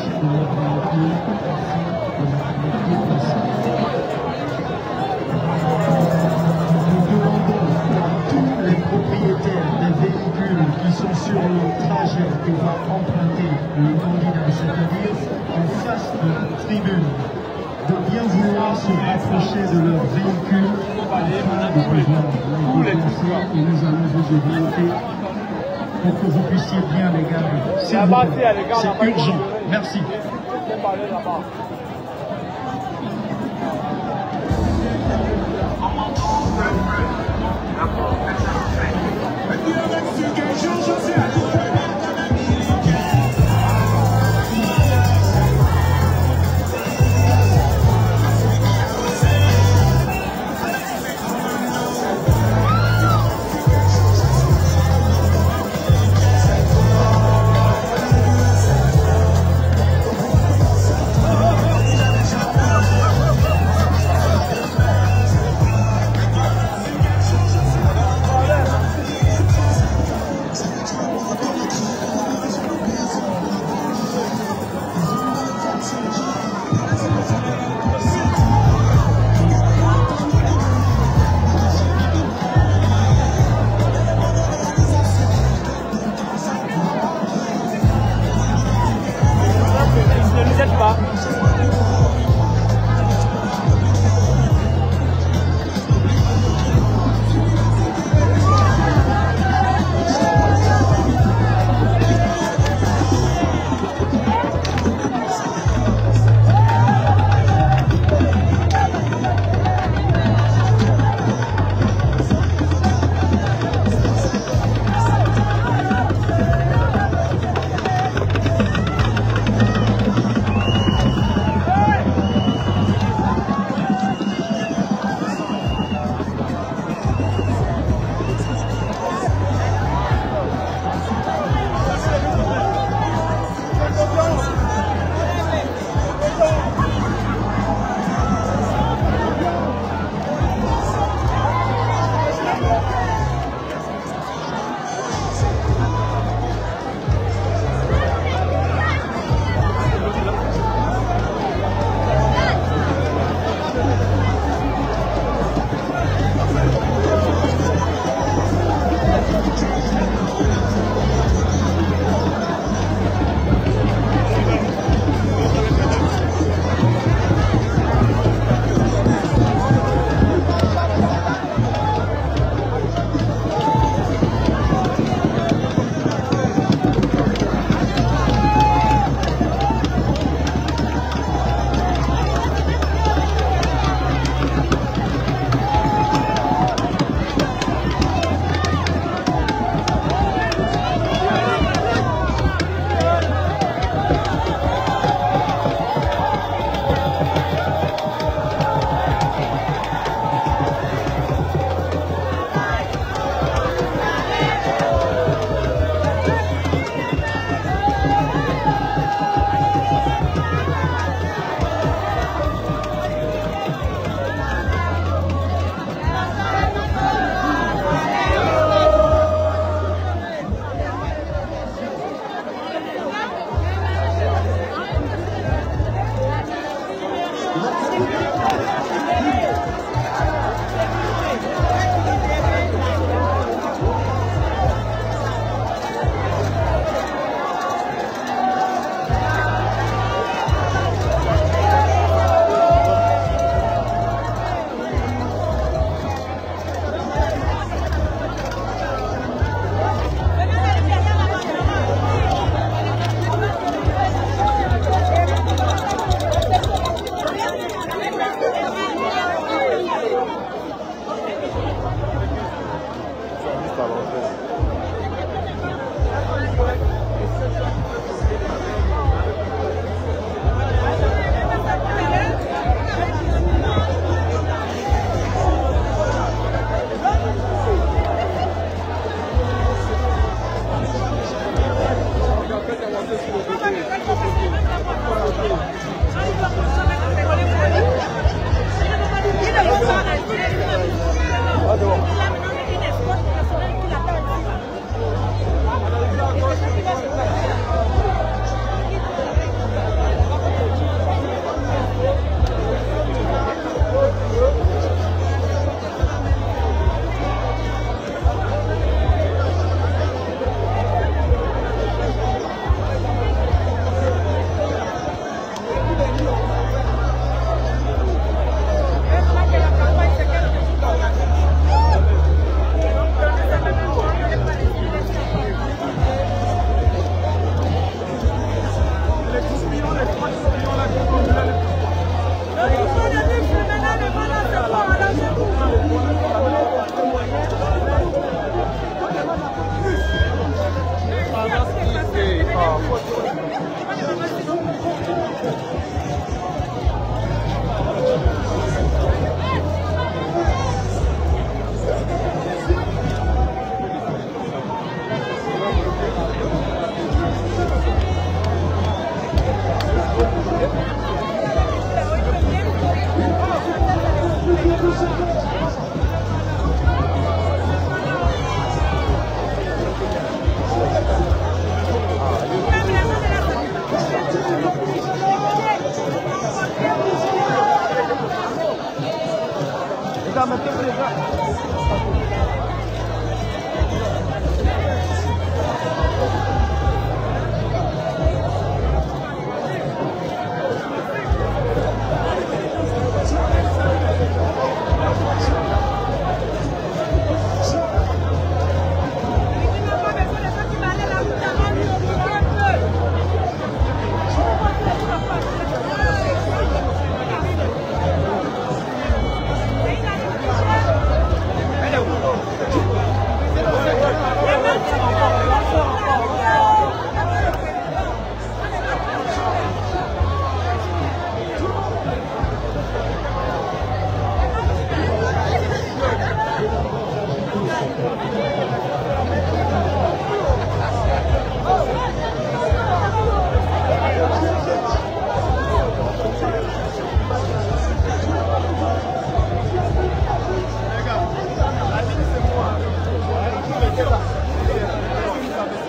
de leur véhicule afin de leur permettre de passer. Nous demandons à tous les propriétaires des véhicules qui sont sur le trajet que va emprunter le candidat, c'est-à-dire en face de la tribune, de bien vouloir se rapprocher de leur véhicule afin de pouvoir les déplacer, et nous allons vous orienter pour que vous puissiez bien les garder. C'est urgent. Merci.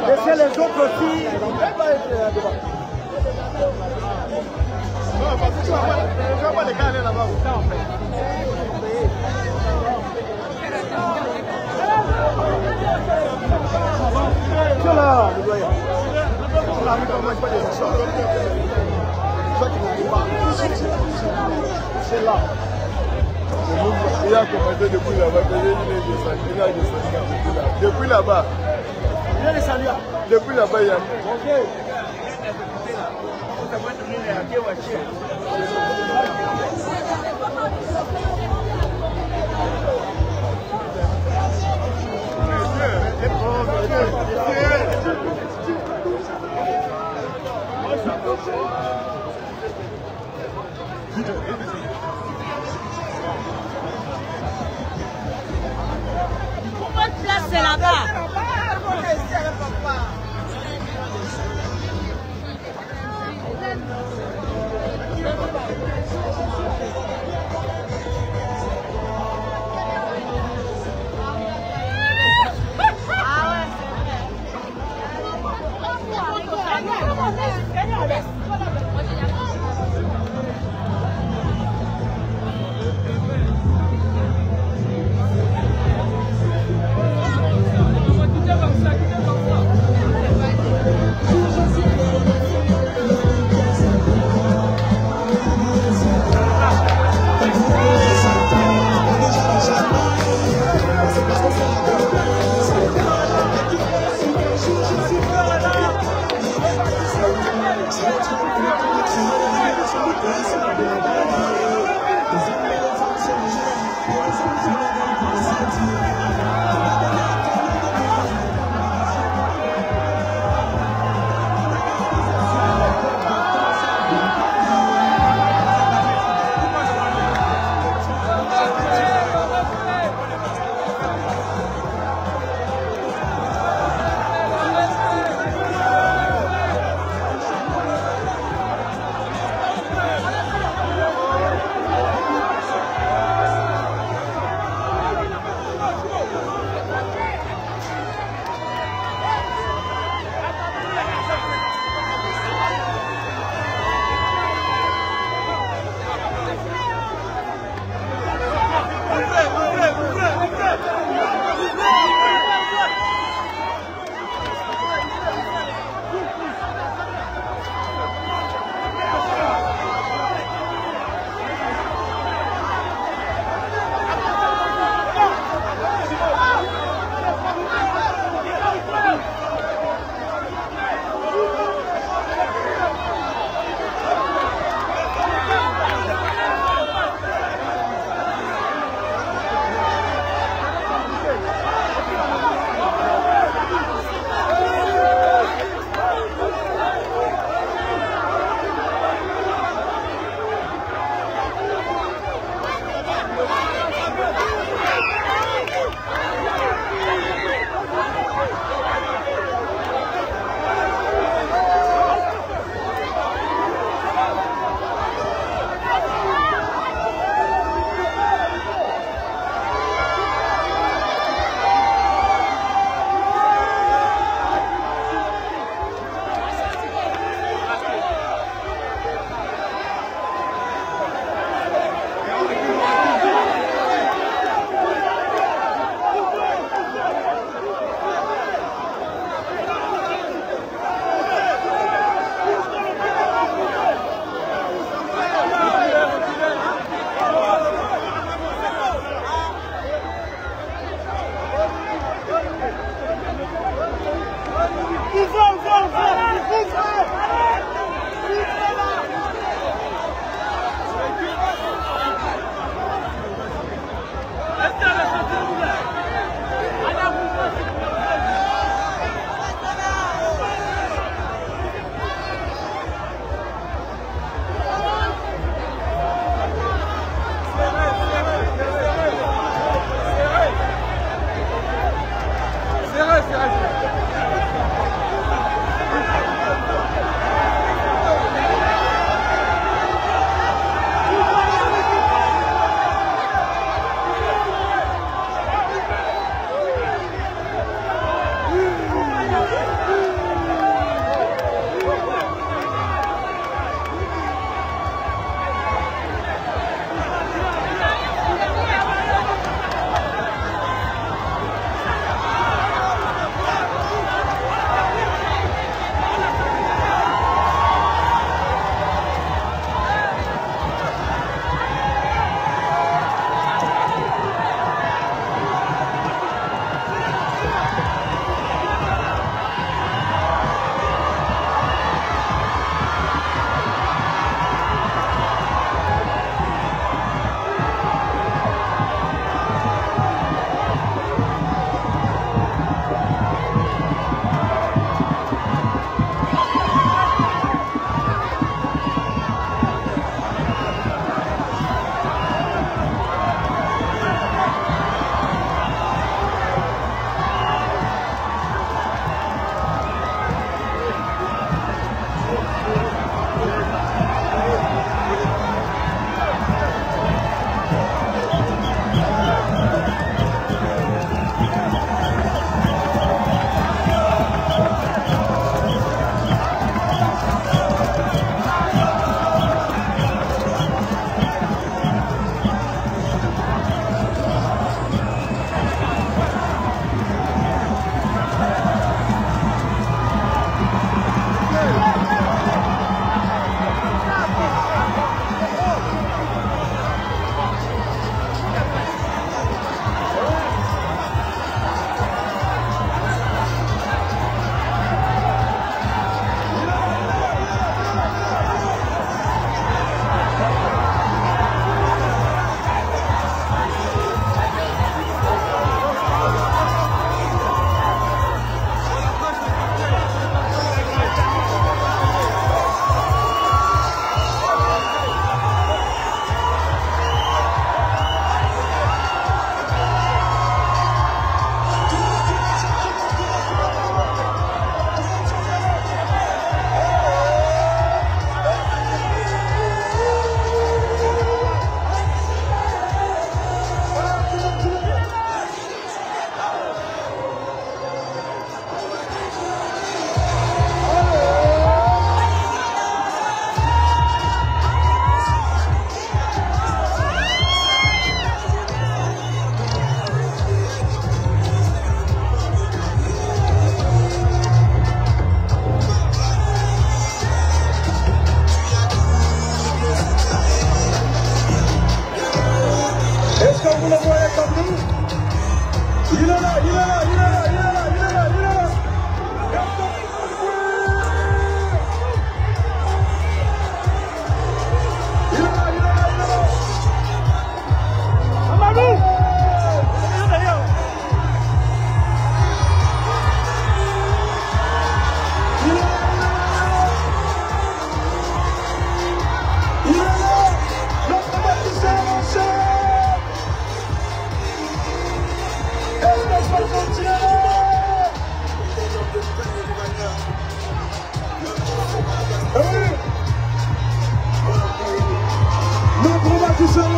Laissez les autres aussi. Non, parce que tu vas pas les gars aller là-bas. Tu es là, le doyen. C'est là. Il a commencé depuis là-bas, depuis là-bas. Depuis là-bas, il y a. Pourquoi tu places là-bas?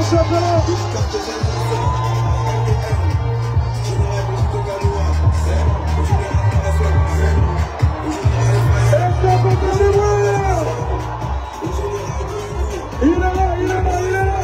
championnat. Il est là, il est là, il est là.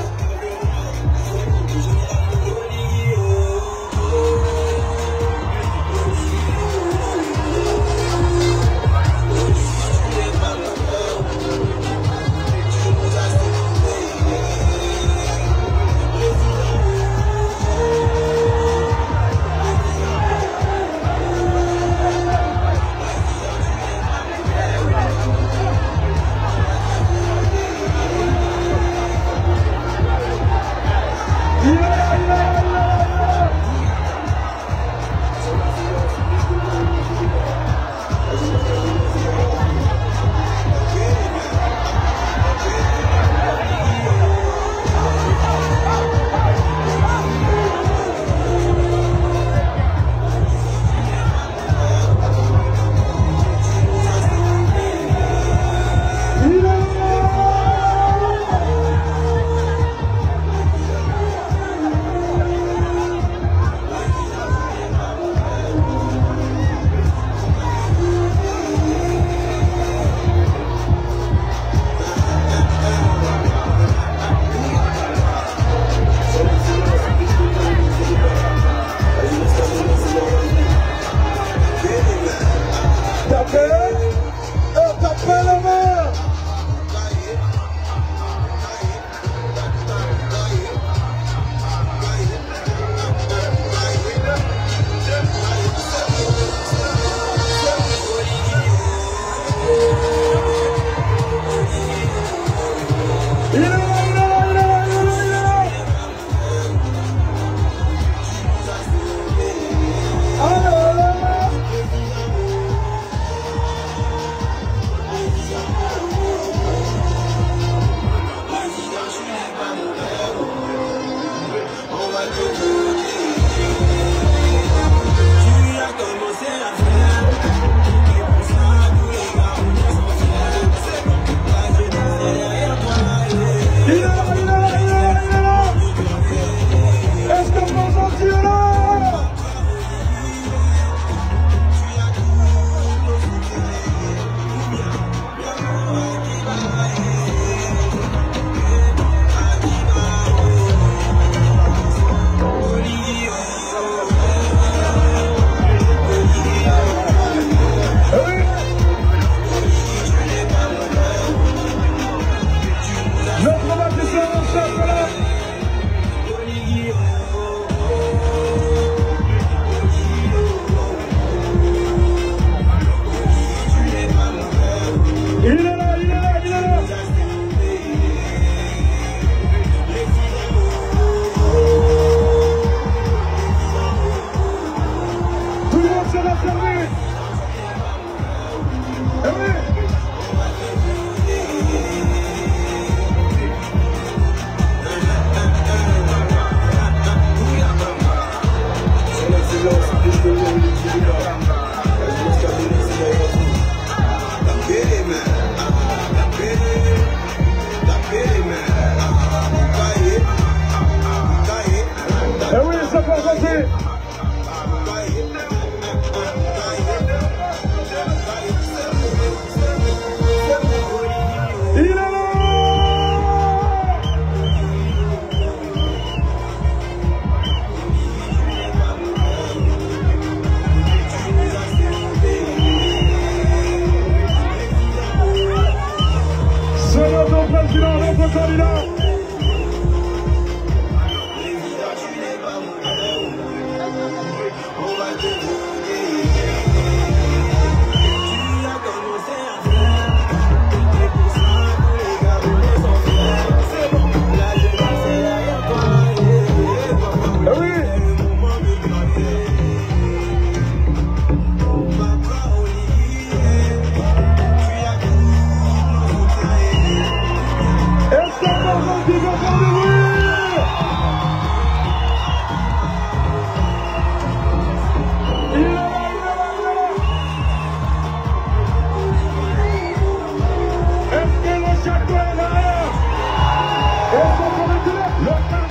Le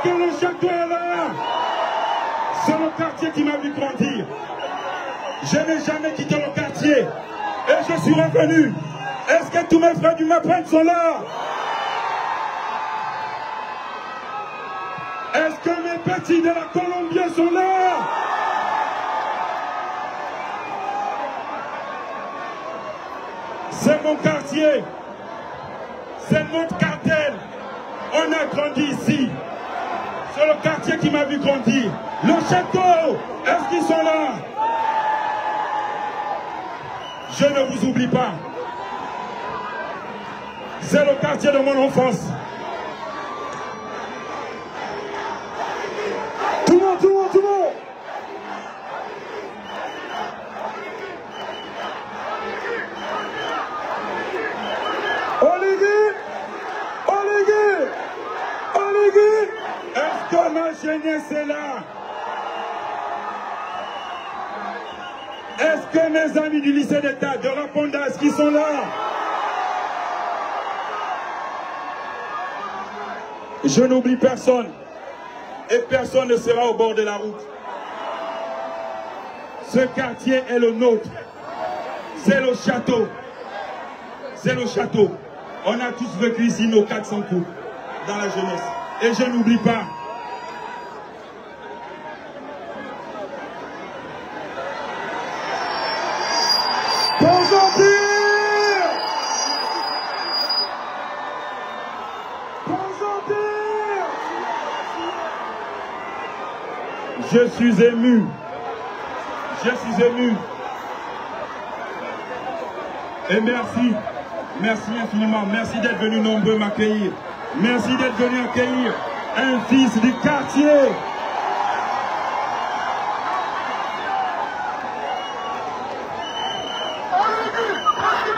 Est-ce que le château est là? C'est le quartier qui m'a vu grandir. Je n'ai jamais quitté le quartier. Et je suis revenu. Est-ce que tous mes frères du Mapen sont là? Est-ce que mes petits de la Colombie sont là? C'est mon quartier. C'est notre cartel. On a grandi ici. C'est le quartier qui m'a vu grandir. Le château, est-ce qu'ils sont là? Je ne vous oublie pas. C'est le quartier de mon enfance. Tout le monde, tout le monde, tout le monde. Oligui, est-ce que ma jeunesse est là? Est-ce que mes amis du lycée d'État, de Raponda, est-ce qu'ils sont là? Je n'oublie personne. Et personne ne sera au bord de la route. Ce quartier est le nôtre. C'est le château. C'est le château. On a tous vécu ici nos 400 coups dans la jeunesse. Et je n'oublie pas. Je suis ému. Je suis ému. Et merci. Merci infiniment. Merci d'être venu nombreux m'accueillir. Merci d'être venu accueillir un fils du quartier.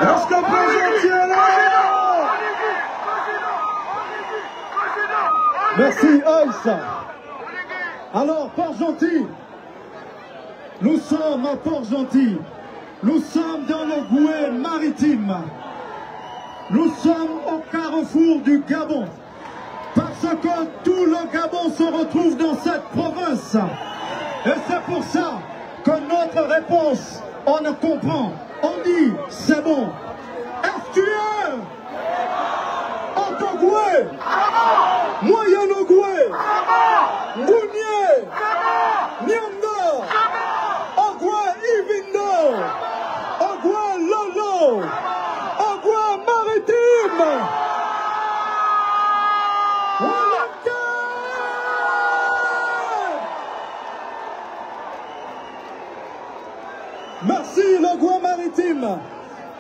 Est-ce que Port-Gentil est là? Merci Aïssa. Alors, Port-Gentil, nous sommes à Port-Gentil, nous sommes dans le Goué maritime, nous sommes au carrefour du Gabon, parce que tout le Gabon se retrouve dans cette province. Et c'est pour ça que notre réponse, on ne comprend, on dit, c'est bon. Est-ce que tu es Antogoué, Moyen-Ogoué, Gounier, Nyanda, Ogoué Ivindo, Ogoué Lolo, Ogoué Maritime. Merci le Goué Maritime.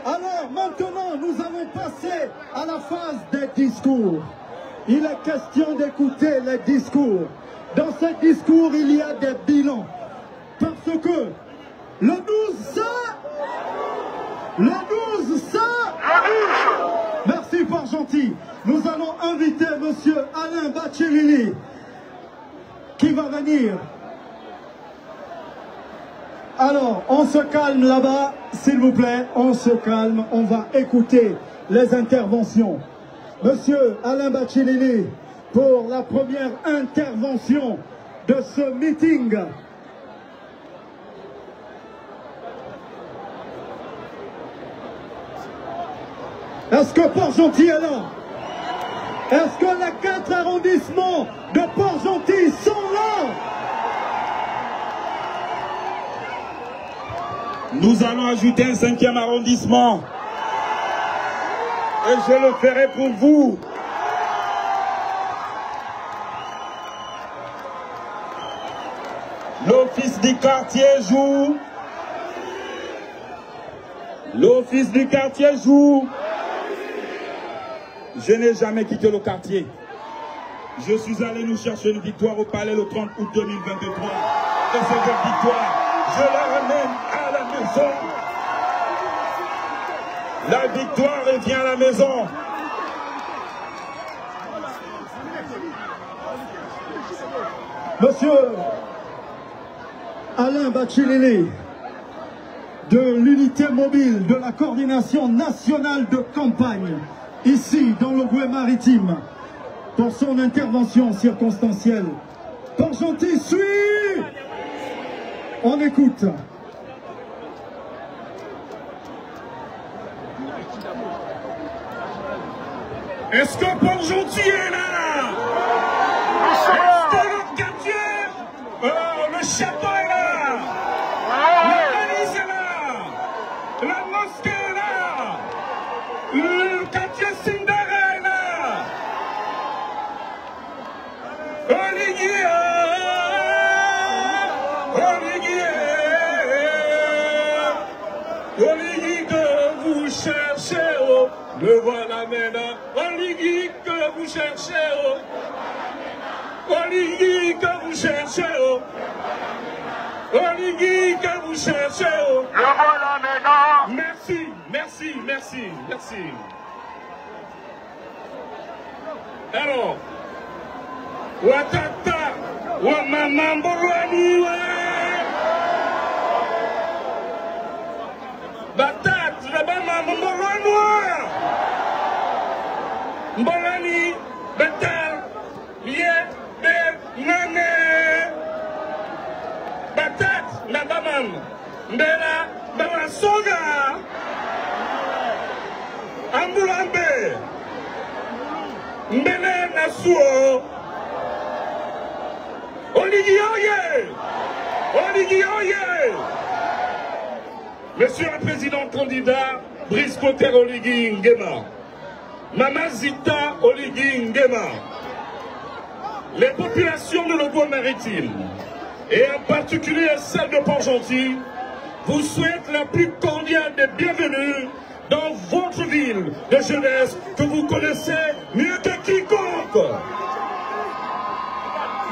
Alors maintenant, nous avons passé à la phase des discours. Il est question d'écouter les discours. Dans ces discours, il y a des bilans. Parce que le 12 ça, merci Port-Gentil. Nous allons inviter monsieur Alain Bachilili qui va venir. Alors, on se calme là-bas, s'il vous plaît, on se calme, on va écouter les interventions. Monsieur Alain Bachilili, pour la première intervention de ce meeting. Est-ce que Port-Gentil est là? Est-ce que les 4 arrondissements de Port-Gentil sont là? Nous allons ajouter un 5e arrondissement. Et je le ferai pour vous. L'office du quartier joue. L'office du quartier joue. Je n'ai jamais quitté le quartier. Je suis allé nous chercher une victoire au palais le 30 août 2023. Et cette victoire, je la ramène à la maison. La victoire revient à la maison. Monsieur Alain Bachilili, de l'unité mobile de la coordination nationale de campagne, ici dans le Goué maritime, pour son intervention circonstancielle. Port-Gentil suit. On écoute. Est-ce que Port-Gentil est là? Est-ce que le quartier, le château est là? L'église est là? La mosquée est là? Le quartier Sindara est là? Oligui que vous cherchez, oh, le voilà maintenant. Oligui que vous cherchez, oh. Oligui que vous cherchez, oh. Oligui que vous cherchez, oh. Le voilà maintenant. Merci, merci, merci, merci. Alors, Watata, Wamamamborani, ouais. Batat, Wamamamborani, Mbolani, Batat, Liet, Be, Nane. Batat, Nabamam, Mbela, Bawasoga, Ambulambe, Mbele Nasuo, Oligui Oye, Oligui Oye. Monsieur le Président candidat, Brice Clotaire Oligui Nguema, Mama Zita Oligui Nguema, les populations de l'Ogo-Maritime, et en particulier celle de Port-Gentil, vous souhaitent la plus cordiale des bienvenues dans votre ville de jeunesse que vous connaissez mieux que quiconque.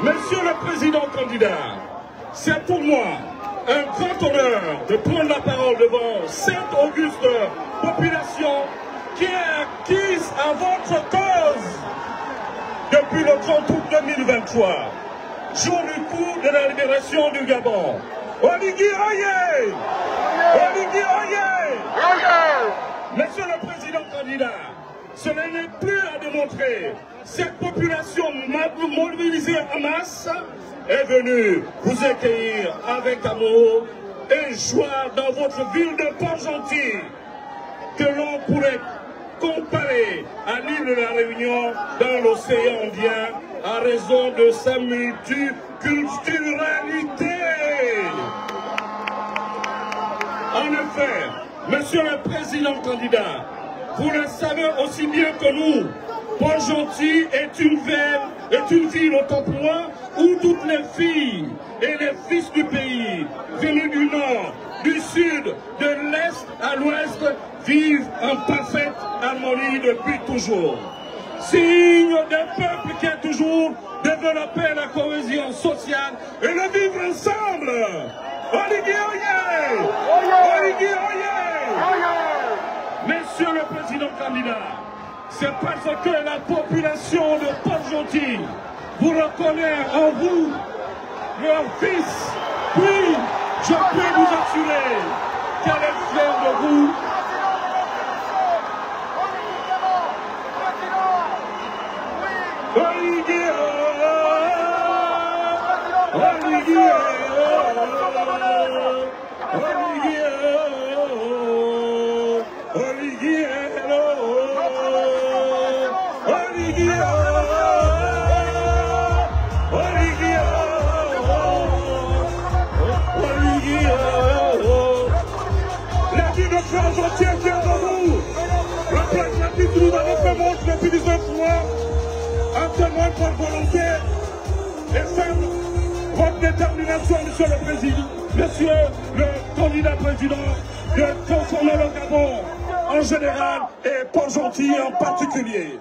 Monsieur le Président candidat, c'est pour moi un grand honneur de prendre la parole devant cette auguste population qui est acquise à votre cause depuis le 30 août 2023, jour du coup de la libération du Gabon. Oligui Oye! Oligui Oye! Monsieur le Président candidat, ce n'est plus à démontrer. Cette population mobilisée en masse est venue vous accueillir avec amour et joie dans votre ville de Port-Gentil, que l'on pourrait comparer à l'île de la Réunion dans l'océan Indien à raison de sa multiculturalité. En effet, Monsieur le Président candidat, vous le savez aussi bien que nous, Port-Gentil est une ville autant pour moi où toutes les filles et les fils du pays, venus du nord, du sud, de l'est à l'ouest, vivent en parfaite harmonie depuis toujours. Signe d'un peuple qui a toujours développé la cohésion sociale et le vivre ensemble. Oligui Oye! Oligui Oye! Monsieur le Président candidat, c'est parce que la population de Port-Gentil vous reconnaît en vous, leur fils, puis je peux vous assurer qu'elle est fière de vous. Oligui Oligui la vie de Port-Gentil est fière de vous. La plaque gratuite que nous avons fait montre depuis 19 mois en témoigne votre volonté et ferme votre détermination, Monsieur le Président, Monsieur le candidat président, de transformer le Gabon en général et Port-Gentil en particulier.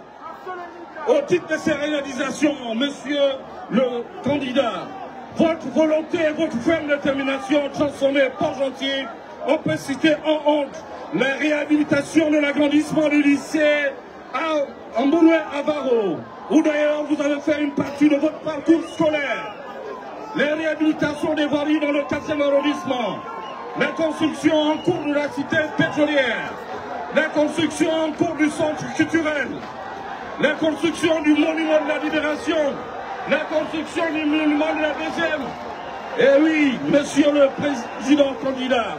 Au titre de ces réalisations, Monsieur le candidat, votre volonté et votre ferme détermination de transformer Port-Gentil, on peut citer en honte la réhabilitation de l'agrandissement du lycée à Mbouloué-Avaro, où d'ailleurs vous avez fait une partie de votre parcours scolaire. Les réhabilitations des voiries dans le 4e arrondissement, la construction en cours de la cité pétrolière, la construction en cours du centre culturel, la construction du monument de la libération, la construction du monument de la deuxième. Et oui, monsieur le président candidat,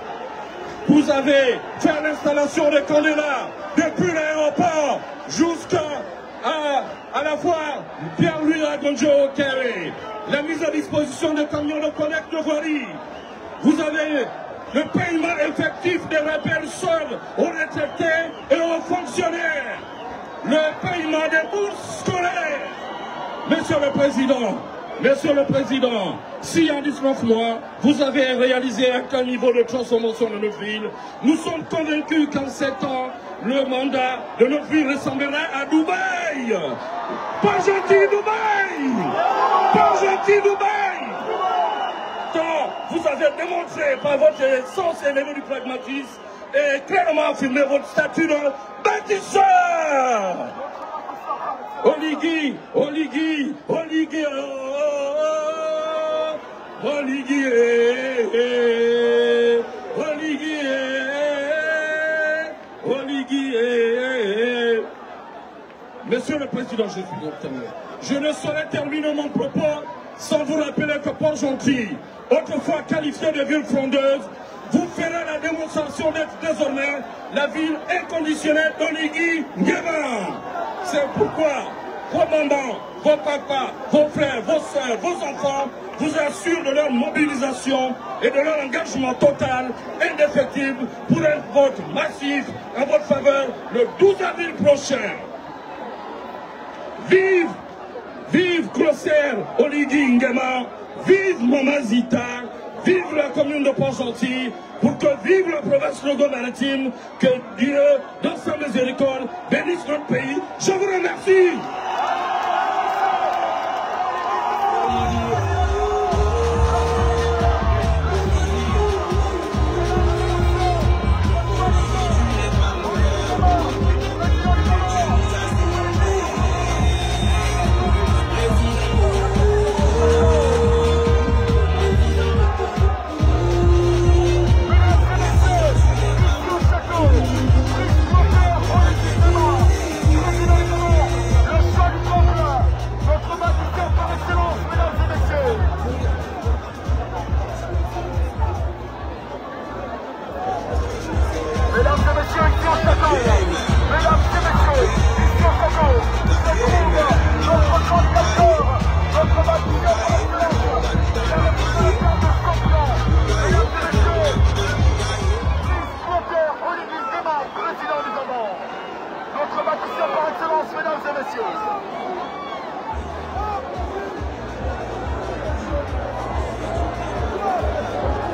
vous avez fait l'installation des candidats depuis l'aéroport jusqu'à la foire Pierre-Louis Agonjo-Kéré, la mise à disposition des camions de collecte de voirie. Vous avez le paiement effectif des rappels soldes aux retraités et aux fonctionnaires, le paiement des bourses scolaires. Monsieur le Président, si en 19 mois, vous avez réalisé un tel niveau de transformation de notre ville, nous sommes convaincus qu'en 7 ans, le mandat de notre ville ressemblera à Dubaï. Pas gentil Dubaï! Pas gentil Dubaï! Donc, vous avez démontré par votre sens élevé du pragmatisme et clairement affirmé votre statut de bâtisseur. Oligui, Oligui, Oligui, Oligui, Oligui, Oligui. Monsieur le Président, je suis terminé. Je ne saurais terminer mon propos sans vous rappeler que Port-Gentil, autrefois qualifiée de ville frondeuse, vous ferez la démonstration d'être désormais la ville inconditionnelle d'Oligui Nguema. C'est pourquoi vos mamans, vos papas, vos frères, vos soeurs, vos enfants vous assurent de leur mobilisation et de leur engagement total, indéfectible, pour un vote massif en votre faveur le 12 avril prochain. Vive, vive Grosser Oligui Nguema, vive Mama Zita, vive la commune de Port-Gentil, pour que vive la province Logo-Maritime, que Dieu, dans sa miséricorde, bénisse notre pays. Je vous remercie.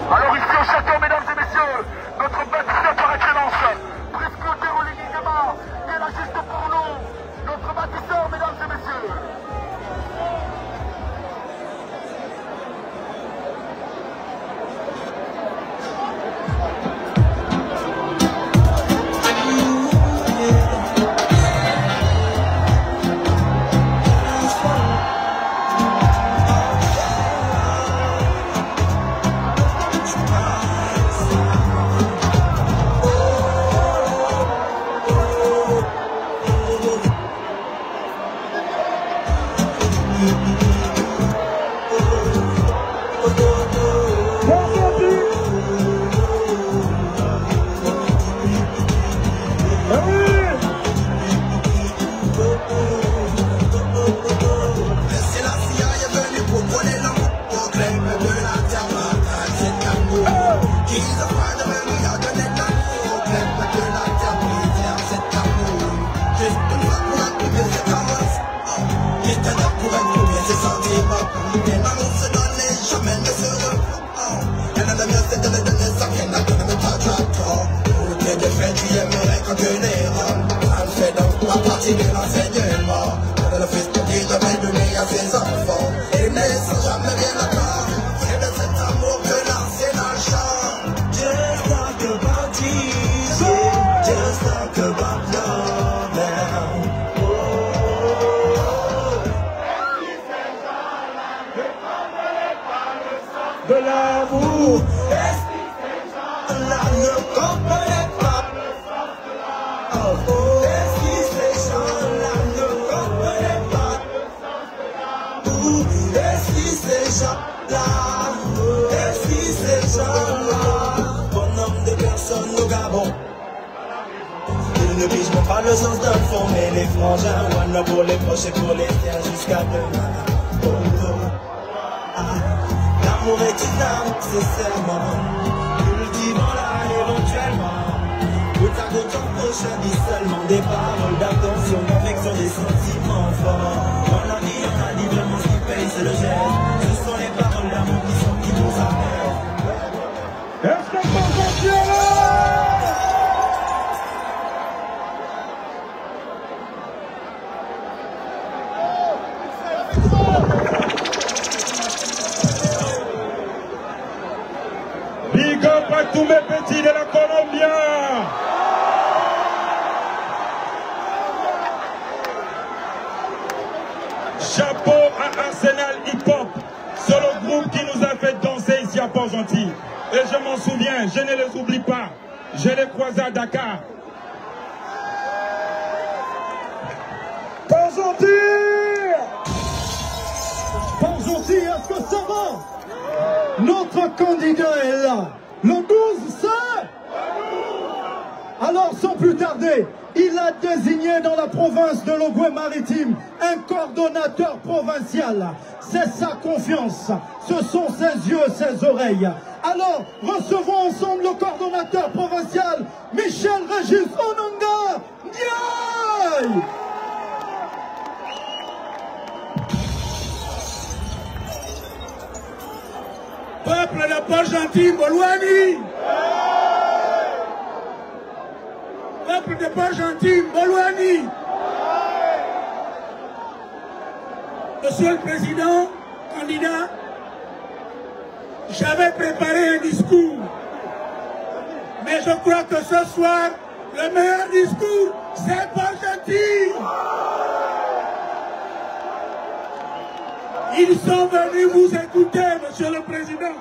Alors ici au château, mesdames et messieurs, notre bâtisseur par excellence, Brice-Clotaire Oligui Nguema, qui est là juste pour nous, notre bâtisseur, mesdames et messieurs. Est-ce qui fait ça, là, ne Inch'Allah, et fils Inch'Allah, bonhomme de personne au Gabon. Ils ne pigent pas le sens d'un fond, mais les frangins, one pour les proches et pour les tiens jusqu'à demain. Oh, oh. Ah, l'amour est une âme, c'est serment, cultivant-la éventuellement. Goutte à goutte en prochain, dis seulement des paroles d'attention, d'affection, des sentiments forts. Dans la vie, on a dit vraiment ce qui paye, c'est le geste. Ce sont les paroles d'amour qui nous amènent. Est-ce qu'on peut continuer? Big up à tous mes petits de la Colombie. Chapeau à Arsenal Hip Hop, c'est le groupe qui nous a fait danser ici à Port-Gentil. Et je m'en souviens, je ne les oublie pas. Je les croisés à Dakar. Port-Gentil! Port-Gentil, est-ce que ça va? Notre candidat est là. Le 12, c'est? Alors, sans plus tarder, il a désigné dans la province de l'Ogooué-Maritime un coordonnateur provincial. C'est sa confiance, ce sont ses yeux, ses oreilles. Alors, recevons ensemble le coordonnateur provincial, Michel Régis Ononga Ndiaye. Peuple de Port-Gentil, Bolouani. Peuple de Port-Gentil, Bolouani. Monsieur le Président, candidat, j'avais préparé un discours. Mais je crois que ce soir, le meilleur discours, c'est Port-Gentil. Ils sont venus vous écouter, Monsieur le Président.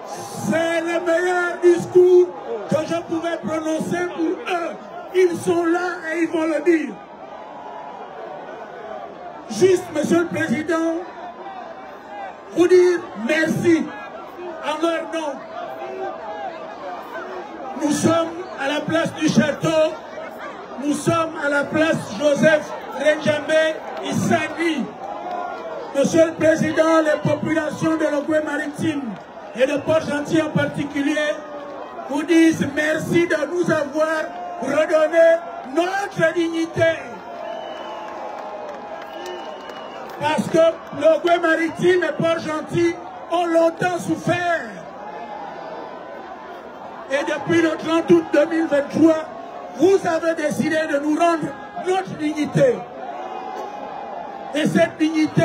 C'est le meilleur discours que je pouvais prononcer pour eux. Ils sont là et ils vont le dire. Juste, Monsieur le Président, vous dire merci en leur nom. Nous sommes à la place du château, nous sommes à la place Joseph Renjamé Issani. Monsieur le Président, les populations de l'Ogooué-Maritime et de Port-Gentil en particulier vous disent merci de nous avoir redonné notre dignité. Parce que l'Ogooué-Maritime et Port-Gentil ont longtemps souffert. Et depuis le 30 août 2023, vous avez décidé de nous rendre notre dignité. Et cette dignité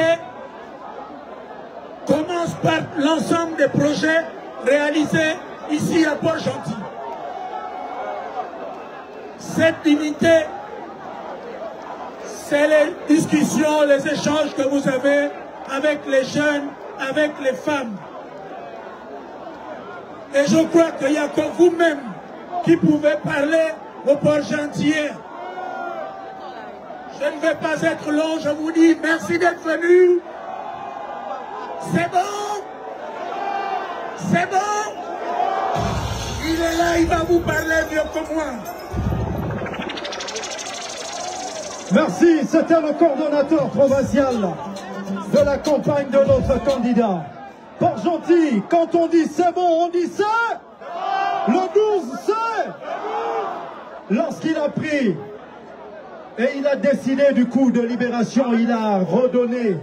commence par l'ensemble des projets réalisés ici à Port-Gentil. Cette dignité, c'est les discussions, les échanges que vous avez avec les jeunes, avec les femmes. Et je crois qu'il n'y a que vous-même qui pouvez parler aux Port-Gentiens. Je ne vais pas être long, je vous dis merci d'être venus. C'est bon? C'est bon? Il est là, il va vous parler mieux que moi. Merci, c'était le coordonnateur provincial de la campagne de notre candidat. Port-Gentil, quand on dit c'est bon, on dit c'est? Le 12, c'est? Lorsqu'il a pris et il a décidé du coup de libération, il a redonné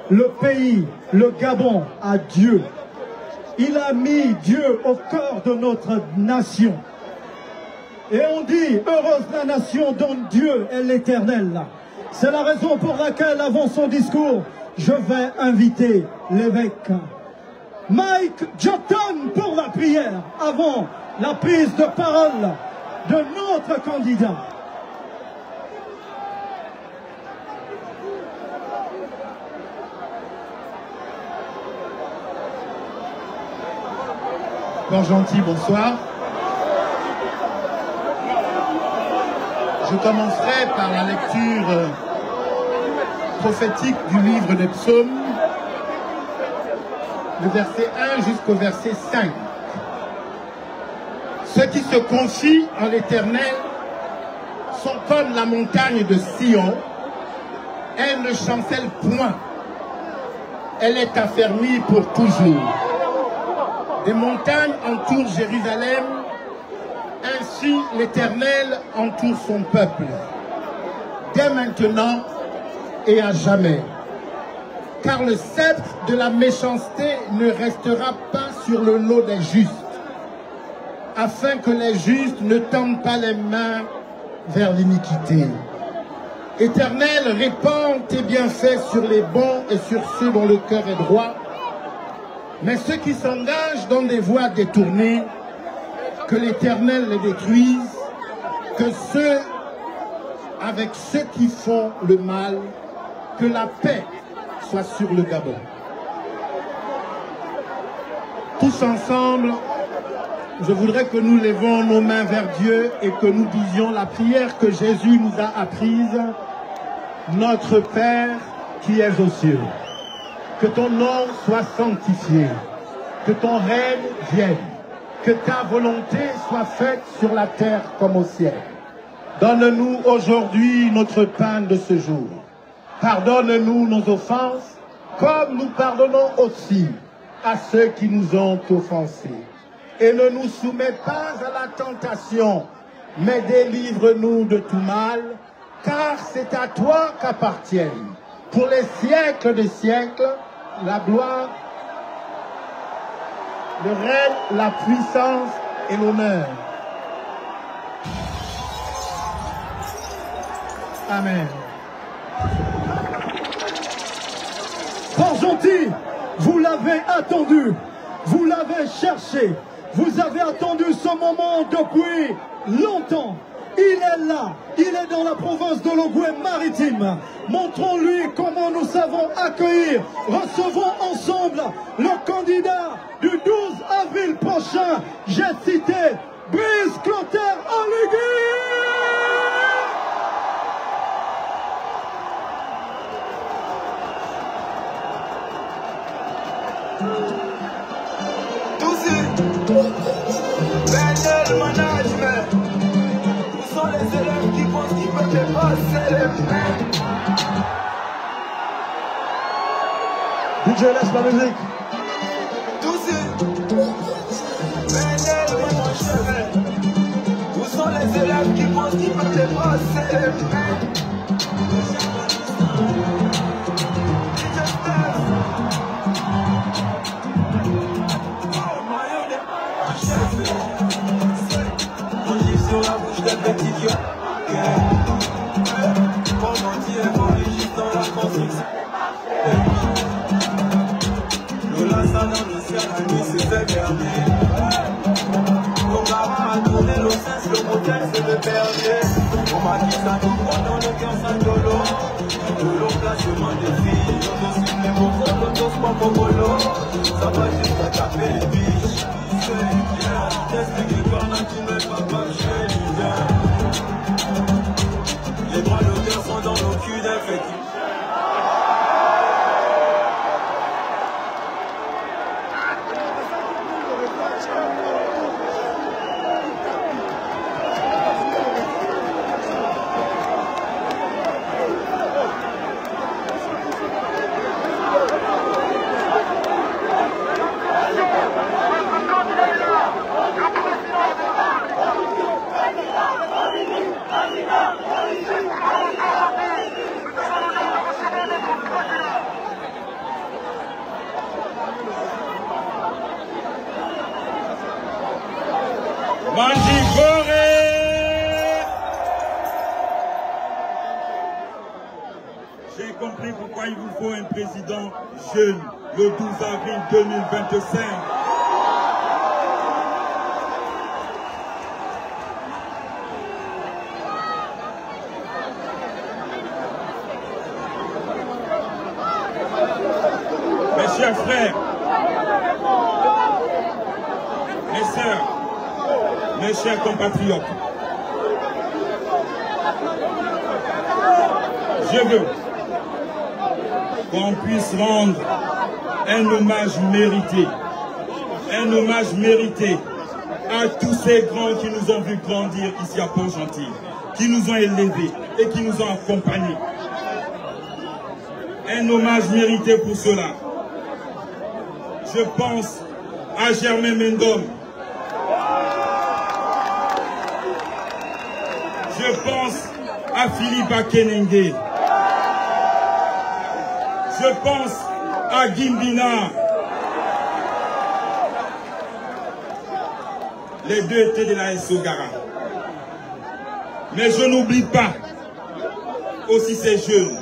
le pays, le Gabon, à Dieu. Il a mis Dieu au cœur de notre nation. Et on dit, heureuse la nation dont Dieu est l'éternel. C'est la raison pour laquelle, avant son discours, je vais inviter l'évêque Mike Joton pour la prière, avant la prise de parole de notre candidat. Port-Gentil, bonsoir. Je commencerai par la lecture prophétique du livre des psaumes, le verset 1 jusqu'au verset 5. Ceux qui se confient en l'Éternel sont comme la montagne de Sion. Elle ne chancelle point. Elle est affermie pour toujours. Des montagnes entourent Jérusalem. Ainsi l'Éternel entoure son peuple. Dès maintenant et à jamais. Car le sceptre de la méchanceté ne restera pas sur le lot des justes, afin que les justes ne tendent pas les mains vers l'iniquité. Éternel, répands tes bienfaits sur les bons et sur ceux dont le cœur est droit, mais ceux qui s'engagent dans des voies détournées, que l'Éternel les détruise, que ceux avec ceux qui font le mal, que la paix soit sur le Gabon. Tous ensemble, je voudrais que nous lèvions nos mains vers Dieu et que nous disions la prière que Jésus nous a apprise. Notre Père qui es aux cieux, que ton nom soit sanctifié, que ton règne vienne, que ta volonté soit faite sur la terre comme au ciel. Donne-nous aujourd'hui notre pain de ce jour. Pardonne-nous nos offenses, comme nous pardonnons aussi à ceux qui nous ont offensés. Et ne nous soumets pas à la tentation, mais délivre-nous de tout mal, car c'est à toi qu'appartiennent, pour les siècles des siècles, la gloire, le règne, la puissance et l'honneur. Amen. Port-Gentil, vous l'avez attendu, vous l'avez cherché, vous avez attendu ce moment depuis longtemps. Il est là, il est dans la province de l'Ogooué-Maritime. Montrons-lui comment nous savons accueillir. Recevons ensemble le candidat du 12 avril prochain. J'ai cité Brice Clotaire Oligui. Le management, où sont les élèves qui pensent qu'ils peuvent dépasser les mains? DJ, laisse la musique. Où sont les élèves qui pensent qu'ils peuvent dépasser les mains? Sur la bouche des petits yeux. Port-Gentil est origine dans la construction. Lola ça dans le ciel, la nuit se fait berner. Mon gamin a tourné le sens, le modèle c'est le berger. On m'a dit ça nous croit dans le cœur Saint-Dolo. De l'emplacement des filles, l'auto-cinéma, l'auto-sport Popolo. Ça va jusqu'à taper les biches. Teste qui parle à tout le papa. Les droits d'auteur sont dans nos culs d'infectés. J'ai compris pourquoi il vous faut un président jeune le 12 avril 2025. Mes chers frères, mes sœurs, mes chers compatriotes, je veux qu'on puisse rendre un hommage mérité. Un hommage mérité à tous ces grands qui nous ont vu grandir ici à Port-Gentil, qui nous ont élevés et qui nous ont accompagnés. Un hommage mérité pour cela. Je pense à Germain Mendom. Je pense à Philippe Akenenge. Je pense à Gimbina. Les deux étaient de la Sogara. Mais je n'oublie pas aussi ces jeunes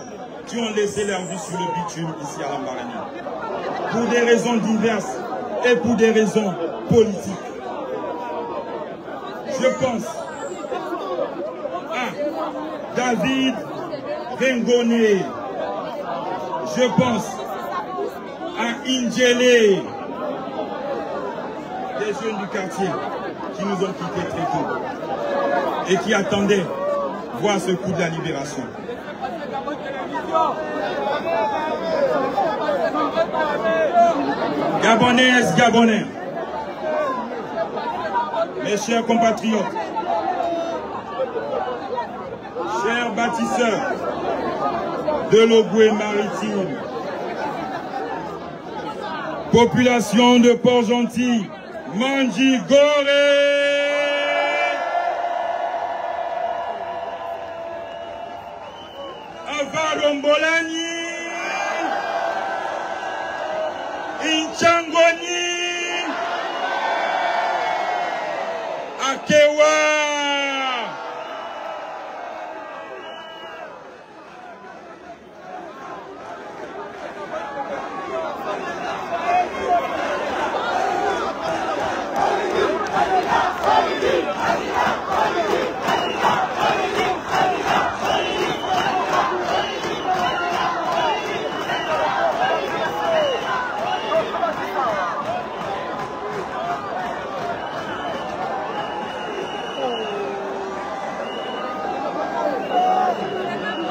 qui ont laissé leur vie sur le bitume ici à Lambaréné. Pour des raisons diverses et pour des raisons politiques. Je pense à David Rengoné. Je pense à Indjele. Des jeunes du quartier qui nous ont quittés très tôt et qui attendaient voir ce coup de la libération. Gabonaises, Gabonais, mes chers compatriotes, chers bâtisseurs de l'Ogooué maritime, population de Port-Gentil, Mandji Gorée, Avalombolani, Inchangoni, Akewa.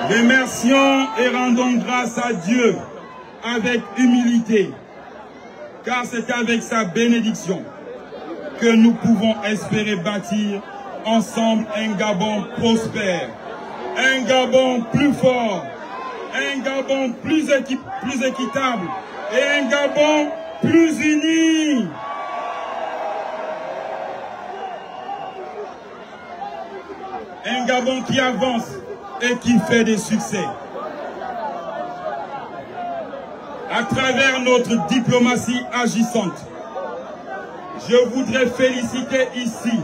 Remercions et rendons grâce à Dieu avec humilité, car c'est avec sa bénédiction que nous pouvons espérer bâtir ensemble un Gabon prospère, un Gabon plus fort, un Gabon plus équitable et un Gabon plus uni. Un Gabon qui avance et qui fait des succès. À travers notre diplomatie agissante, je voudrais féliciter ici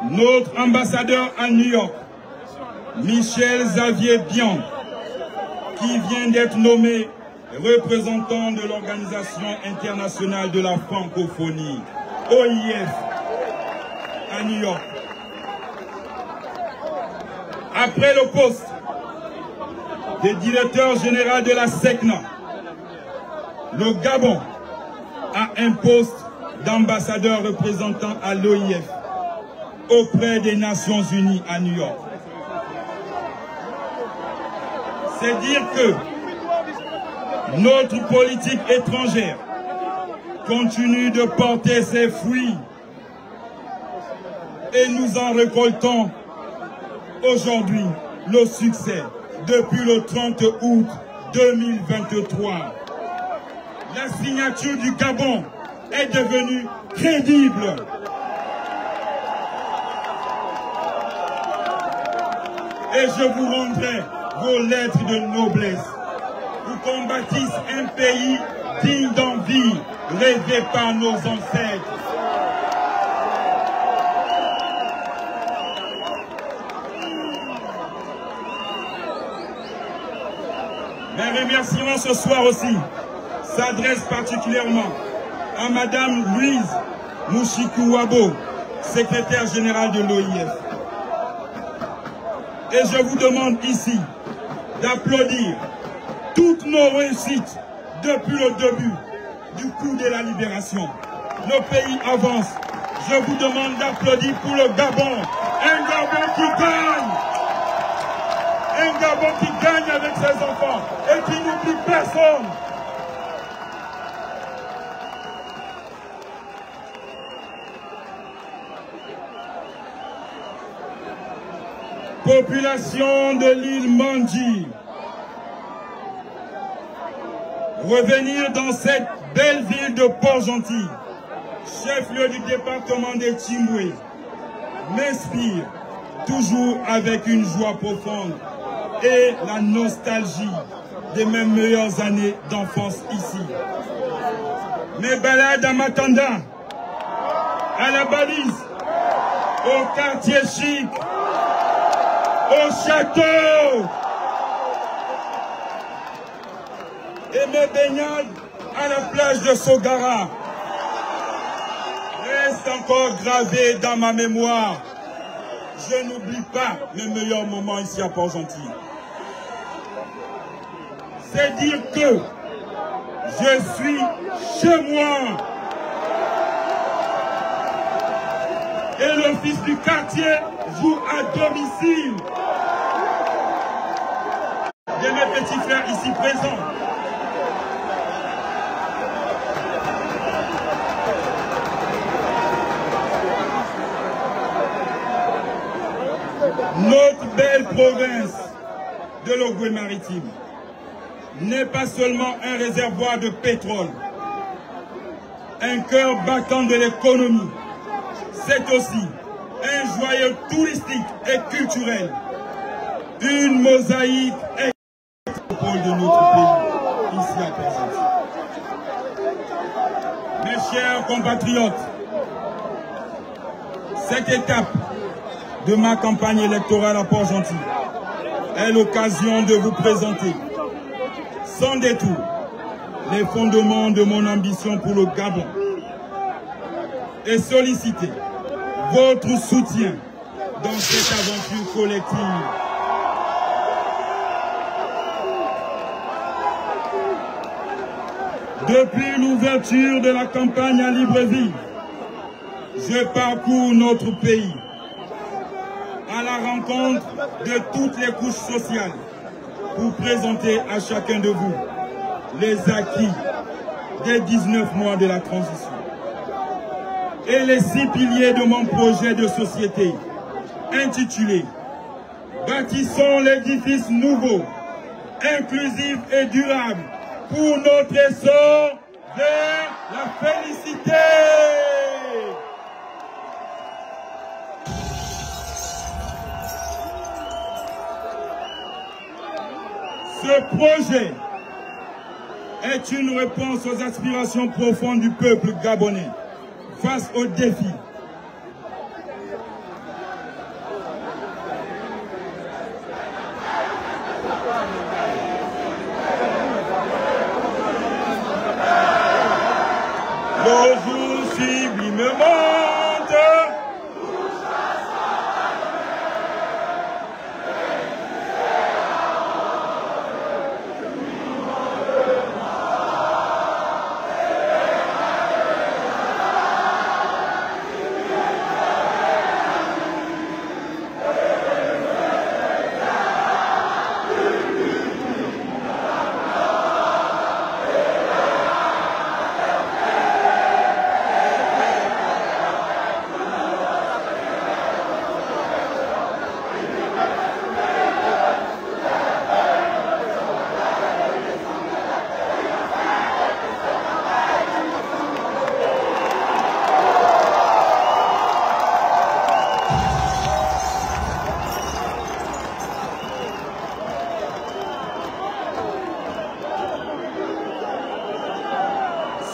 notre ambassadeur à New York, Michel Xavier Bian, qui vient d'être nommé représentant de l'Organisation internationale de la francophonie, OIF, à New York. Après le poste de directeur général de la SECNA, le Gabon a un poste d'ambassadeur représentant à l'OIF auprès des Nations Unies à New York. C'est dire que notre politique étrangère continue de porter ses fruits et nous en récoltons aujourd'hui le succès depuis le 30 août 2023. La signature du Gabon est devenue crédible. Et je vous rendrai vos lettres de noblesse pour qu'on bâtisse un pays digne d'envie, rêvé par nos ancêtres. Mes remerciements ce soir aussi s'adressent particulièrement à Madame Louise Mouchikou-Wabo, secrétaire générale de l'OIF. Et je vous demande ici d'applaudir toutes nos réussites depuis le début du coup de la libération. Nos pays avancent. Je vous demande d'applaudir pour le Gabon. Un Gabon qui gagne. Un Gabon qui gagne avec ses enfants et qui n'oublie personne. Population de l'île Mandji, revenir dans cette belle ville de Port-Gentil, chef-lieu du département des Tchimboué, m'inspire toujours avec une joie profonde et la nostalgie de mes meilleures années d'enfance ici. Mes balades à Matanda, à la Balise, au quartier chic, au château, et mes baignades à la plage de Sogara restent encore gravées dans ma mémoire. Je n'oublie pas mes meilleurs moments ici à Port-Gentil. C'est dire que je suis chez moi. Et le fils du quartier joue à domicile. De mes petits frères ici présents. Notre belle province de l'Ogooué-Maritime n'est pas seulement un réservoir de pétrole, un cœur battant de l'économie, c'est aussi un joyau touristique et culturel, une mosaïque métropole de notre pays, ici à Port-Gentil. Mes chers compatriotes, cette étape de ma campagne électorale à Port-Gentil est l'occasion de vous présenter, sans détour, les fondements de mon ambition pour le Gabon et solliciter votre soutien dans cette aventure collective. Depuis l'ouverture de la campagne à Libreville, je parcours notre pays à la rencontre de toutes les couches sociales pour présenter à chacun de vous les acquis des 19 mois de la transition et les 6 piliers de mon projet de société intitulé « Bâtissons l'édifice nouveau, inclusif et durable pour notre essor vers la félicité ». Ce projet est une réponse aux aspirations profondes du peuple gabonais face aux défis. Le jour sublime monte.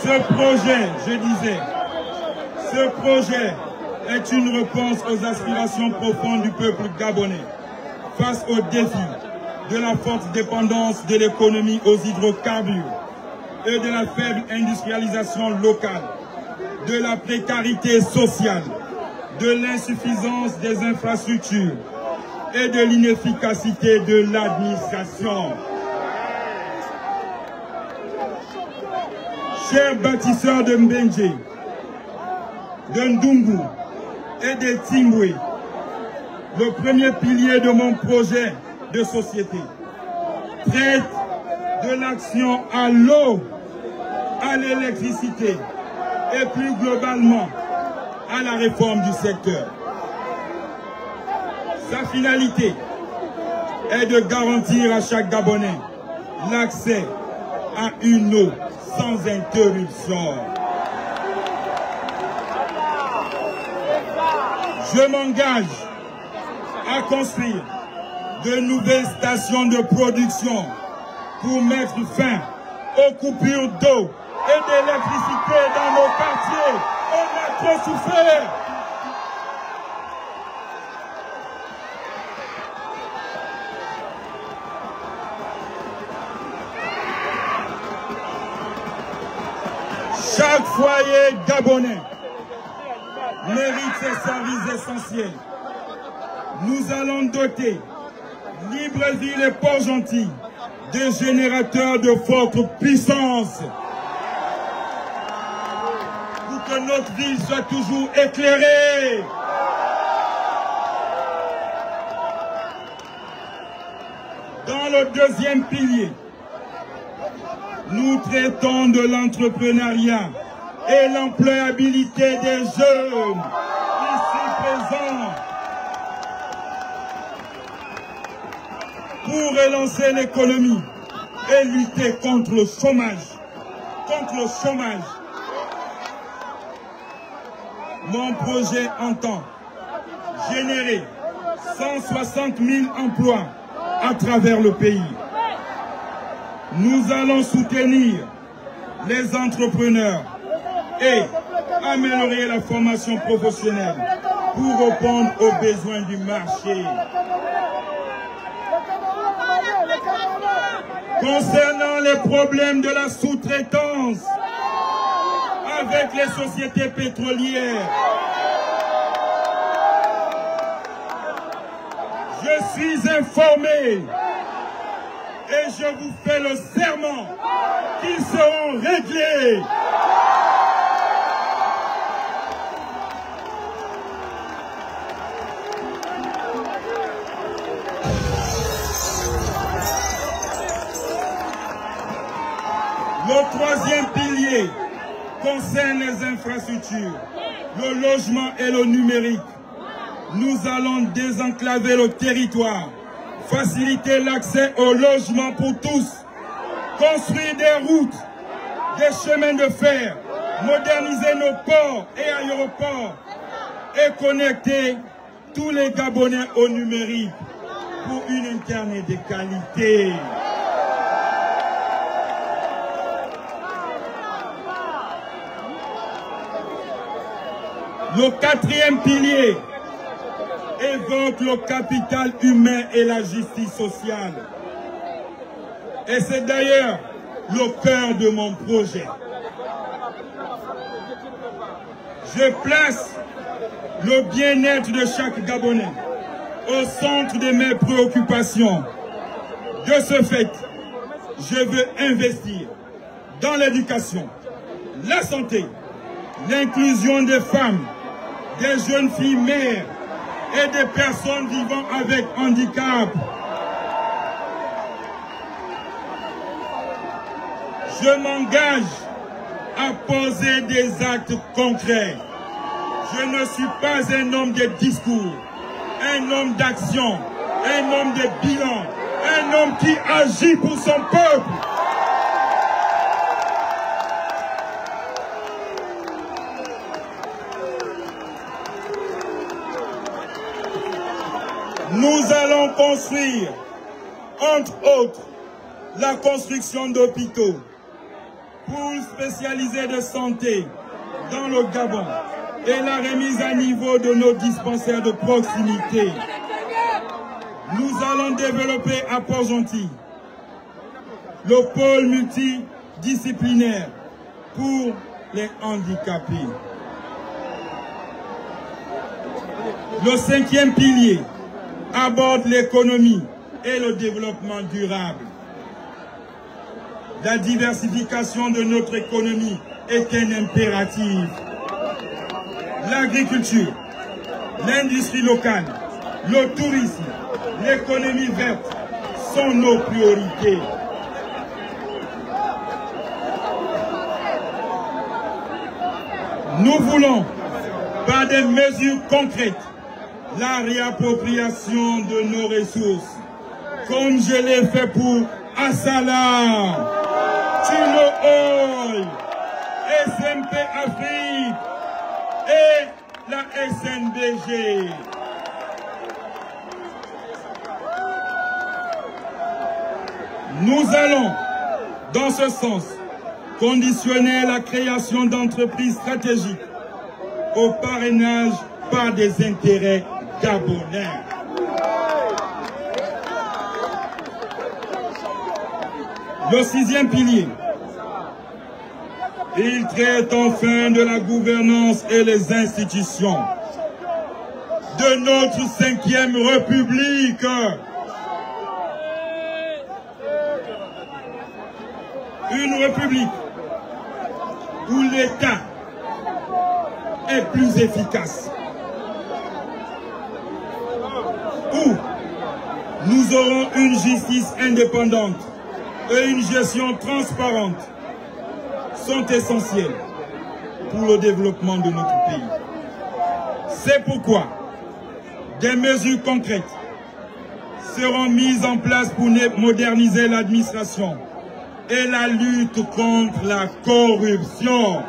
Ce projet, je disais, ce projet est une réponse aux aspirations profondes du peuple gabonais face aux défis de la forte dépendance de l'économie aux hydrocarbures et de la faible industrialisation locale, de la précarité sociale, de l'insuffisance des infrastructures et de l'inefficacité de l'administration. Chers bâtisseurs de Mbendje, de Ndungu et de Tchimboué, le premier pilier de mon projet de société traite de l'action à l'eau, à l'électricité et plus globalement à la réforme du secteur. Sa finalité est de garantir à chaque Gabonais l'accès à une eau sans interruption. Je m'engage à construire de nouvelles stations de production pour mettre fin aux coupures d'eau et d'électricité dans nos quartiers. On a trop souffert. Chaque foyer gabonais mérite ses services essentiels. Nous allons doter Libreville et Port-Gentil des générateurs de forte puissance pour que notre ville soit toujours éclairée. Dans le deuxième pilier, nous traitons de l'entrepreneuriat et l'employabilité des jeunes ici présents pour relancer l'économie et lutter contre le chômage. Mon projet entend générer 160 000 emplois à travers le pays. Nous allons soutenir les entrepreneurs et améliorer la formation professionnelle pour répondre aux besoins du marché. Concernant les problèmes de la sous-traitance avec les sociétés pétrolières, je suis informé et je vous fais le serment qu'ils seront réglés. Le troisième pilier concerne les infrastructures, le logement et le numérique. Nous allons désenclaver le territoire, faciliter l'accès au logement pour tous, construire des routes, des chemins de fer, moderniser nos ports et aéroports et connecter tous les Gabonais au numérique pour une Internet de qualité. Le quatrième pilier évoque le capital humain et la justice sociale. Et c'est d'ailleurs le cœur de mon projet. Je place le bien-être de chaque Gabonais au centre de mes préoccupations. De ce fait, je veux investir dans l'éducation, la santé, l'inclusion des femmes, des jeunes filles mères et des personnes vivant avec handicap. Je m'engage à poser des actes concrets. Je ne suis pas un homme de discours, un homme d'action, un homme de bilan, un homme qui agit pour son peuple. Nous allons construire, entre autres, la construction d'hôpitaux, poules spécialisées de santé dans le Gabon et la remise à niveau de nos dispensaires de proximité. Nous allons développer à Port-Gentil le pôle multidisciplinaire pour les handicapés. Le cinquième pilier aborde l'économie et le développement durable. La diversification de notre économie est un impératif. L'agriculture, l'industrie locale, le tourisme, l'économie verte sont nos priorités. Nous voulons, par des mesures concrètes, la réappropriation de nos ressources comme je l'ai fait pour Assala, Tino Oil, SMP Afrique et la SNDG. Nous allons, dans ce sens, conditionner la création d'entreprises stratégiques au parrainage par des intérêts gabonais. Le 6e pilier, il traite enfin de la gouvernance et les institutions de notre 5e République. Une république où l'État est plus efficace, où nous aurons une justice indépendante et une gestion transparente sont essentielles pour le développement de notre pays. C'est pourquoi des mesures concrètes seront mises en place pour moderniser l'administration et la lutte contre la corruption.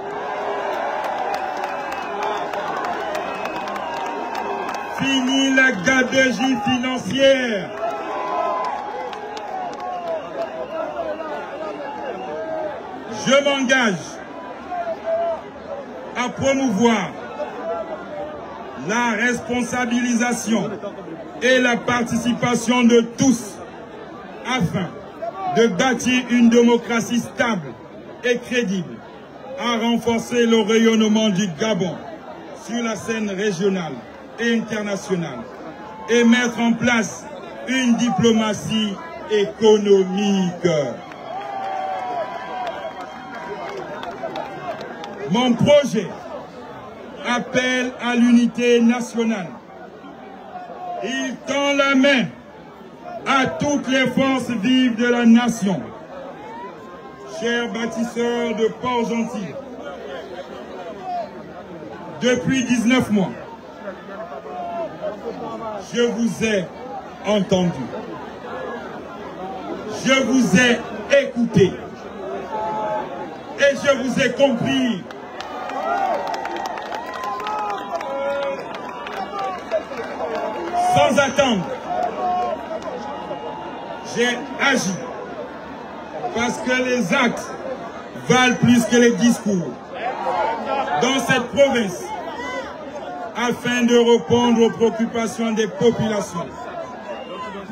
Fini la gabegie financière. Je m'engage à promouvoir la responsabilisation et la participation de tous afin de bâtir une démocratie stable et crédible, à renforcer le rayonnement du Gabon sur la scène régionale et internationale et mettre en place une diplomatie économique. Mon projet appelle à l'unité nationale. Il tend la main à toutes les forces vives de la nation. Chers bâtisseurs de Port-Gentil, depuis 19 mois, je vous ai entendu. Je vous ai écouté. Et je vous ai compris. Sans attendre, j'ai agi parce que les actes valent plus que les discours dans cette province afin de répondre aux préoccupations des populations.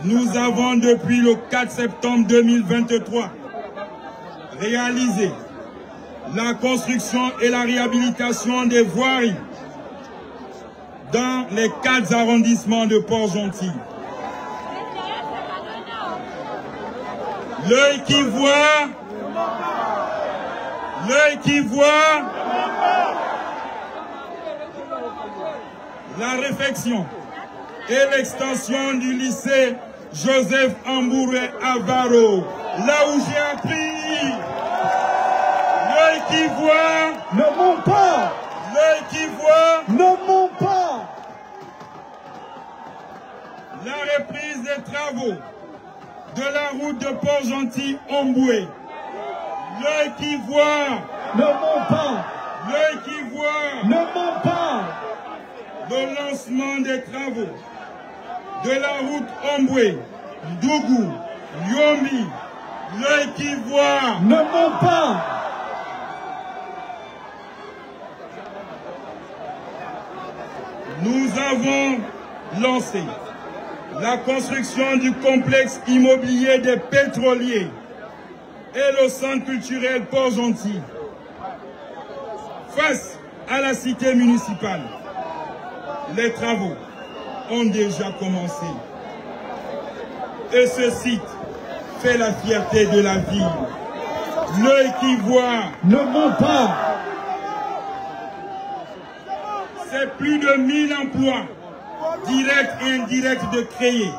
Nous avons depuis le 4 septembre 2023 réalisé la construction et la réhabilitation des voiries dans les 4 arrondissements de Port-Gentil. L'œil qui voit, la réfection et l'extension du lycée Joseph Ambouré Avaro, là où j'ai appris. L'œil qui voit, ne ment pas. L'œil qui voit, ne ment pas. La reprise des travaux de la route de Port-Gentil-Omboué. L'œil qui voit, ne ment pas. L'œil qui voit, ne ment pas. Le lancement des travaux de la route Omboué, Dougou, Yomi. L'œil qui voit, ne ment pas. Nous avons lancé la construction du complexe immobilier des pétroliers et le centre culturel Port-Gentil. Face à la cité municipale, les travaux ont déjà commencé. Et ce site fait la fierté de la ville. L'œil qui voit ne ment pas. C'est plus de 1000 emplois, directs et indirects, de créer.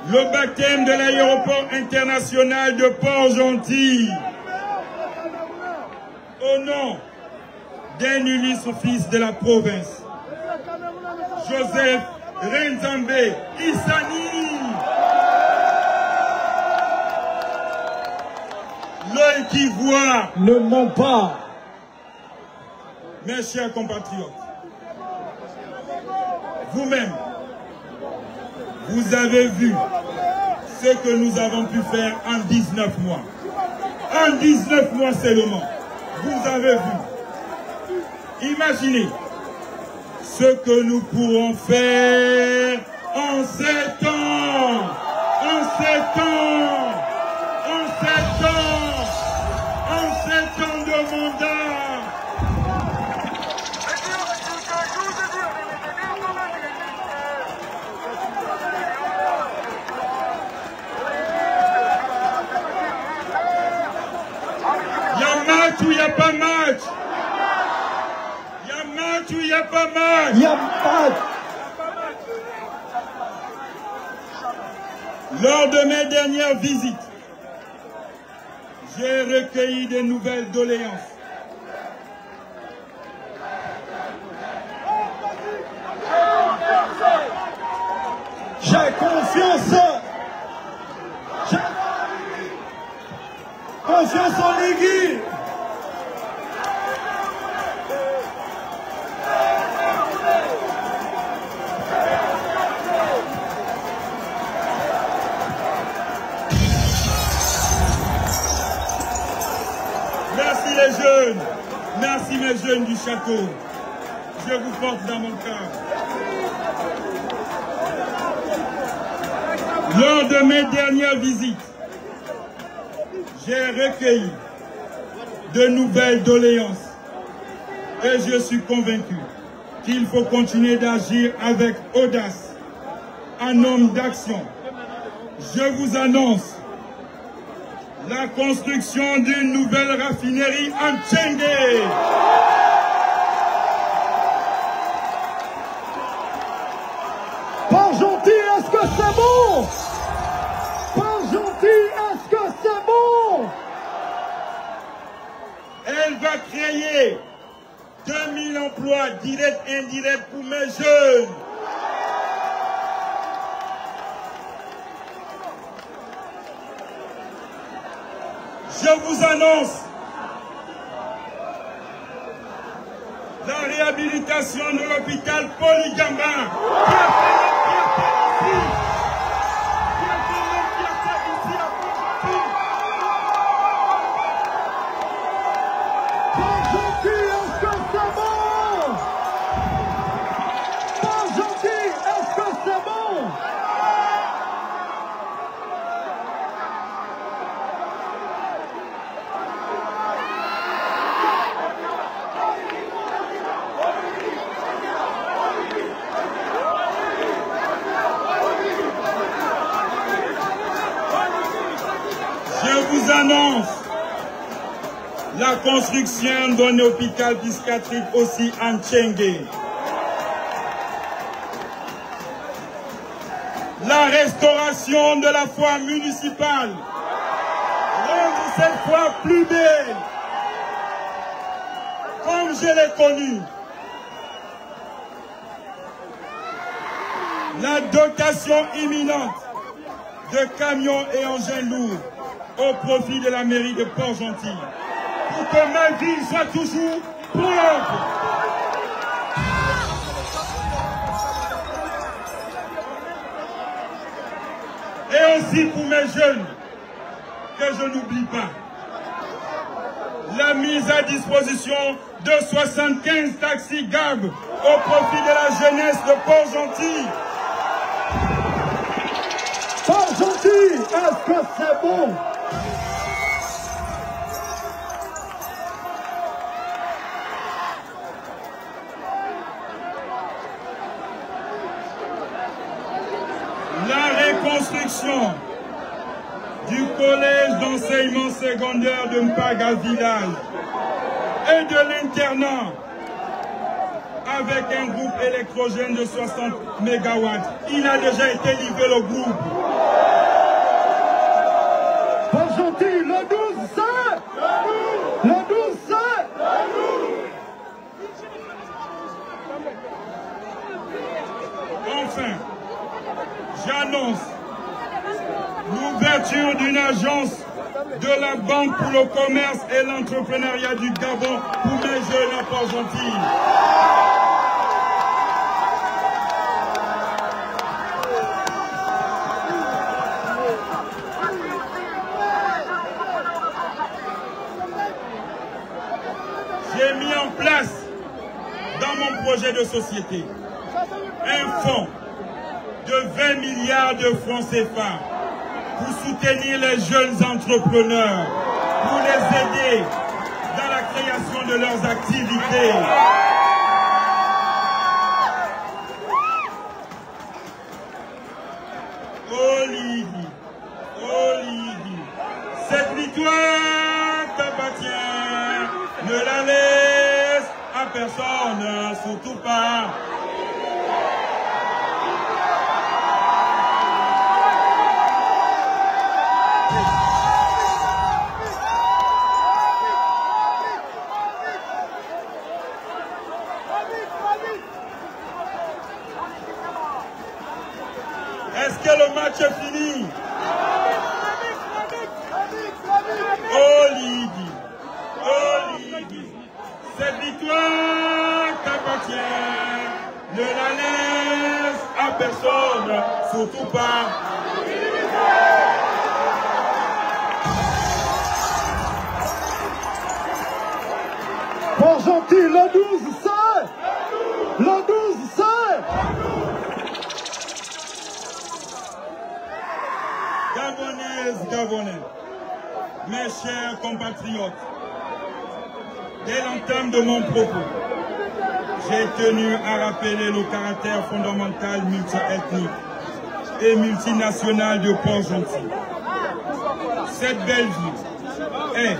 Le baptême de l'aéroport international de Port-Gentil. Au nom d'un illustre fils de la province, Joseph Renzambe Isani. L'œil qui voit ne ment pas. Mes chers compatriotes, vous-même, vous avez vu ce que nous avons pu faire en 19 mois. En 19 mois seulement, vous avez vu. Imaginez ce que nous pourrons faire en 7 ans. En 7 ans. En 7 ans. En 7 ans de mandat. Il y a match ou il n'y a pas match? Il y a match ou il n'y a pas match? Il y a match. Lors de mes dernières visites, j'ai recueilli de nouvelles doléances. J'ai confiance. J'ai confiance en l'Église. Merci les jeunes. Merci mes jeunes du château. Je vous porte dans mon cœur. Lors de mes dernières visites, j'ai recueilli de nouvelles doléances et je suis convaincu qu'il faut continuer d'agir avec audace, en homme d'action. Je vous annonce la construction d'une nouvelle raffinerie en Tchengué. Pas gentil, est-ce que c'est bon? Pas gentil, est-ce que c'est bon? Elle va créer 2000 emplois directs et indirects pour mes jeunes. Je vous annonce la réhabilitation de l'hôpital Polygama. Pas gentil, est-ce que c'est bon? Pas gentil, est-ce que c'est bon? Je vous annonce la construction d'un hôpital psychiatrique aussi en Tchengué. La restauration de la foire municipale. Rendre cette foire plus belle. Comme je l'ai connue. La dotation imminente de camions et engins lourds au profit de la mairie de Port-Gentil. Pour que ma ville soit toujours propre. Et aussi pour mes jeunes, que je n'oublie pas, la mise à disposition de 75 taxis GAB au profit de la jeunesse de Port-Gentil. Port-Gentil, est-ce que c'est bon? La reconstruction du collège d'enseignement secondaire de Mpaga Village et de l'internat avec un groupe électrogène de 60 MW. Il a déjà été livré au groupe. Port-Gentil, le 12 c'est? Le 12 c'est? Enfin, l'agence de la Banque pour le commerce et l'entrepreneuriat du Gabon pour mes jeunes à Port-Gentil. J'ai mis en place dans mon projet de société un fonds de 20 milliards de francs CFA pour soutenir les jeunes entrepreneurs, pour les aider dans la création de leurs activités. Oligi, Oligi, cette victoire t'appartient, ne la laisse à personne, surtout pas. Est-ce que le match est fini? Oligi, Oligi, cette victoire t'appartient, ne la laisse à personne, surtout pas. Port-Gentil, le 12, c'est! Le 12, c'est! Gabonaises, Gabonais, mes chers compatriotes, dès l'entame de mon propos, j'ai tenu à rappeler le caractère fondamental multiethnique et multinational de Port-Gentil. Cette belle ville est,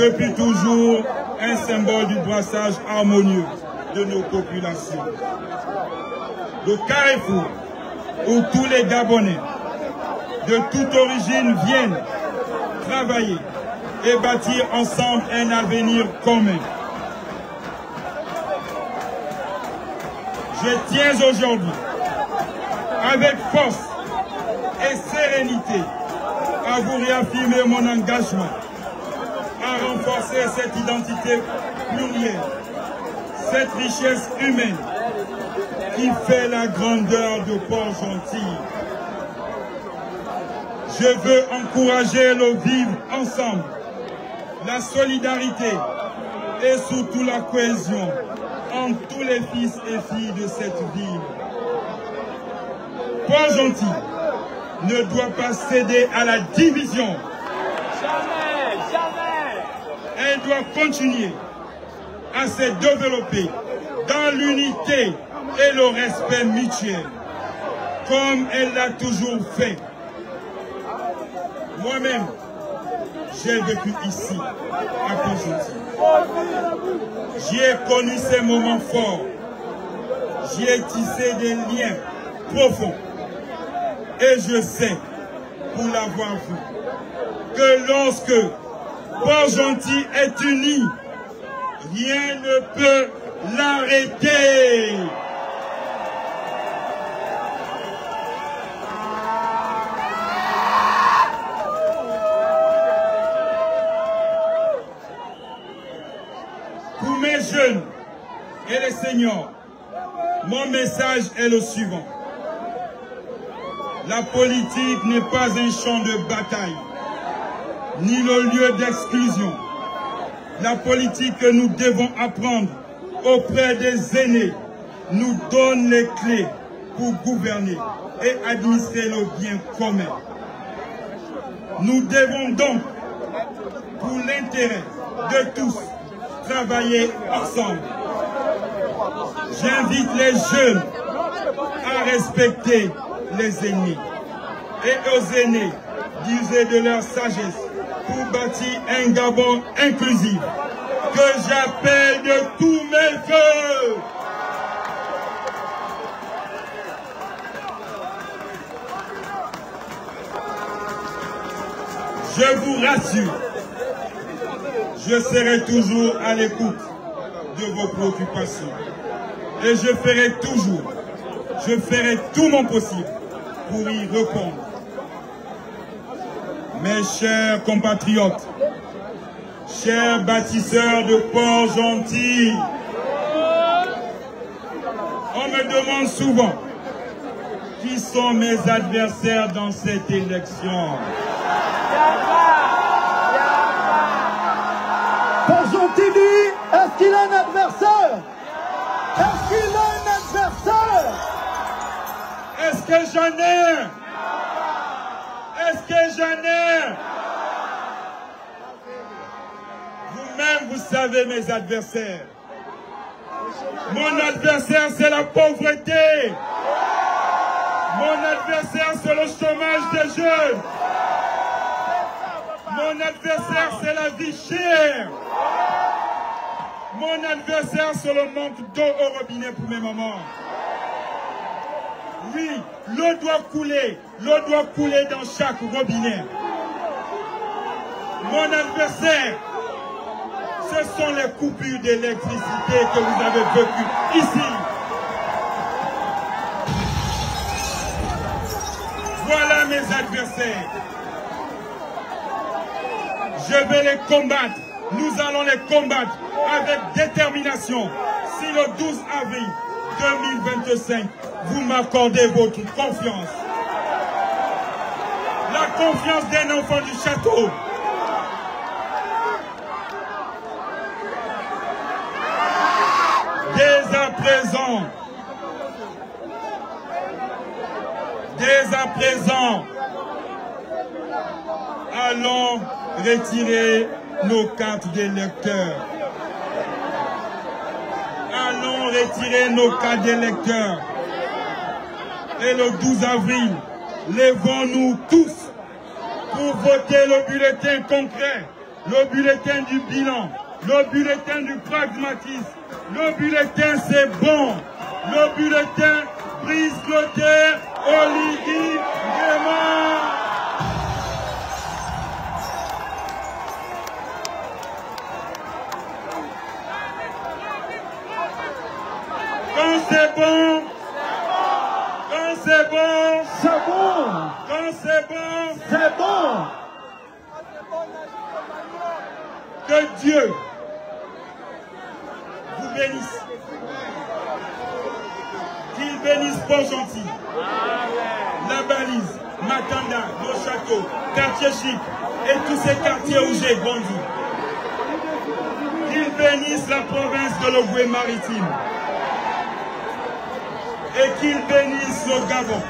depuis toujours, un symbole du brassage harmonieux de nos populations. Le carrefour où tous les Gabonais de toute origine viennent travailler et bâtir ensemble un avenir commun. Je tiens aujourd'hui, avec force et sérénité, à vous réaffirmer mon engagement à renforcer cette identité plurielle, cette richesse humaine qui fait la grandeur de Port-Gentil. Je veux encourager le vivre ensemble, la solidarité et surtout la cohésion entre tous les fils et filles de cette ville. Port-Gentil ne doit pas céder à la division. Jamais, jamais. Elle doit continuer à se développer dans l'unité et le respect mutuel, comme elle l'a toujours fait. Moi-même, j'ai vécu ici, à Port-Gentil. J'y ai connu ces moments forts. J'y ai tissé des liens profonds. Et je sais, pour l'avoir vu, que lorsque Port-Gentil est uni, rien ne peut l'arrêter. Pour mes jeunes et les seniors, mon message est le suivant. La politique n'est pas un champ de bataille, ni le lieu d'exclusion. La politique que nous devons apprendre auprès des aînés nous donne les clés pour gouverner et administrer le bien commun. Nous devons donc, pour l'intérêt de tous, travailler ensemble. J'invite les jeunes à respecter les aînés et aux aînés d'user de leur sagesse pour bâtir un Gabon inclusif que j'appelle de tous mes feux. Je vous rassure, je serai toujours à l'écoute de vos préoccupations et je ferai tout mon possible pour y répondre. Mes chers compatriotes, chers bâtisseurs de Port-Gentil, on me demande souvent qui sont mes adversaires dans cette élection. Port-Gentil dit, est-ce qu'il a un adversaire? Est-ce qu'il a un adversaire? Est-ce que j'en ai? Est-ce que j'en ai? Vous-même, vous savez mes adversaires. Mon adversaire, c'est la pauvreté. Mon adversaire, c'est le chômage des jeunes. Mon adversaire, c'est la vie chère. Mon adversaire, c'est le manque d'eau au robinet pour mes mamans. Oui, l'eau doit couler dans chaque robinet. Mon adversaire, ce sont les coupures d'électricité que vous avez vécues ici. Voilà mes adversaires. Je vais les combattre. Nous allons les combattre avec détermination. Si le 12 avril 2025, vous m'accordez votre confiance. La confiance d'un enfant du château. Dès à présent, allons retirer nos cartes d'électeurs. Allons retirer nos cartes d'électeurs. Et le 12 avril, levons-nous tous pour voter le bulletin concret, le bulletin du bilan, le bulletin du pragmatisme. Le bulletin, c'est bon. Le bulletin Brice Clotaire, Oligui Nguema. Quand c'est bon, quand c'est bon, C'est bon. quand c'est bon, C'est bon. que Dieu vous bénisse. Qu'il bénisse Port-Gentil, La Balise, Matanda, nos châteaux, quartier chic et tous ces quartiers où j'ai grandi. Qu'il bénisse la province de l'Ogooué-Maritime et qu'il bénisse le Gabon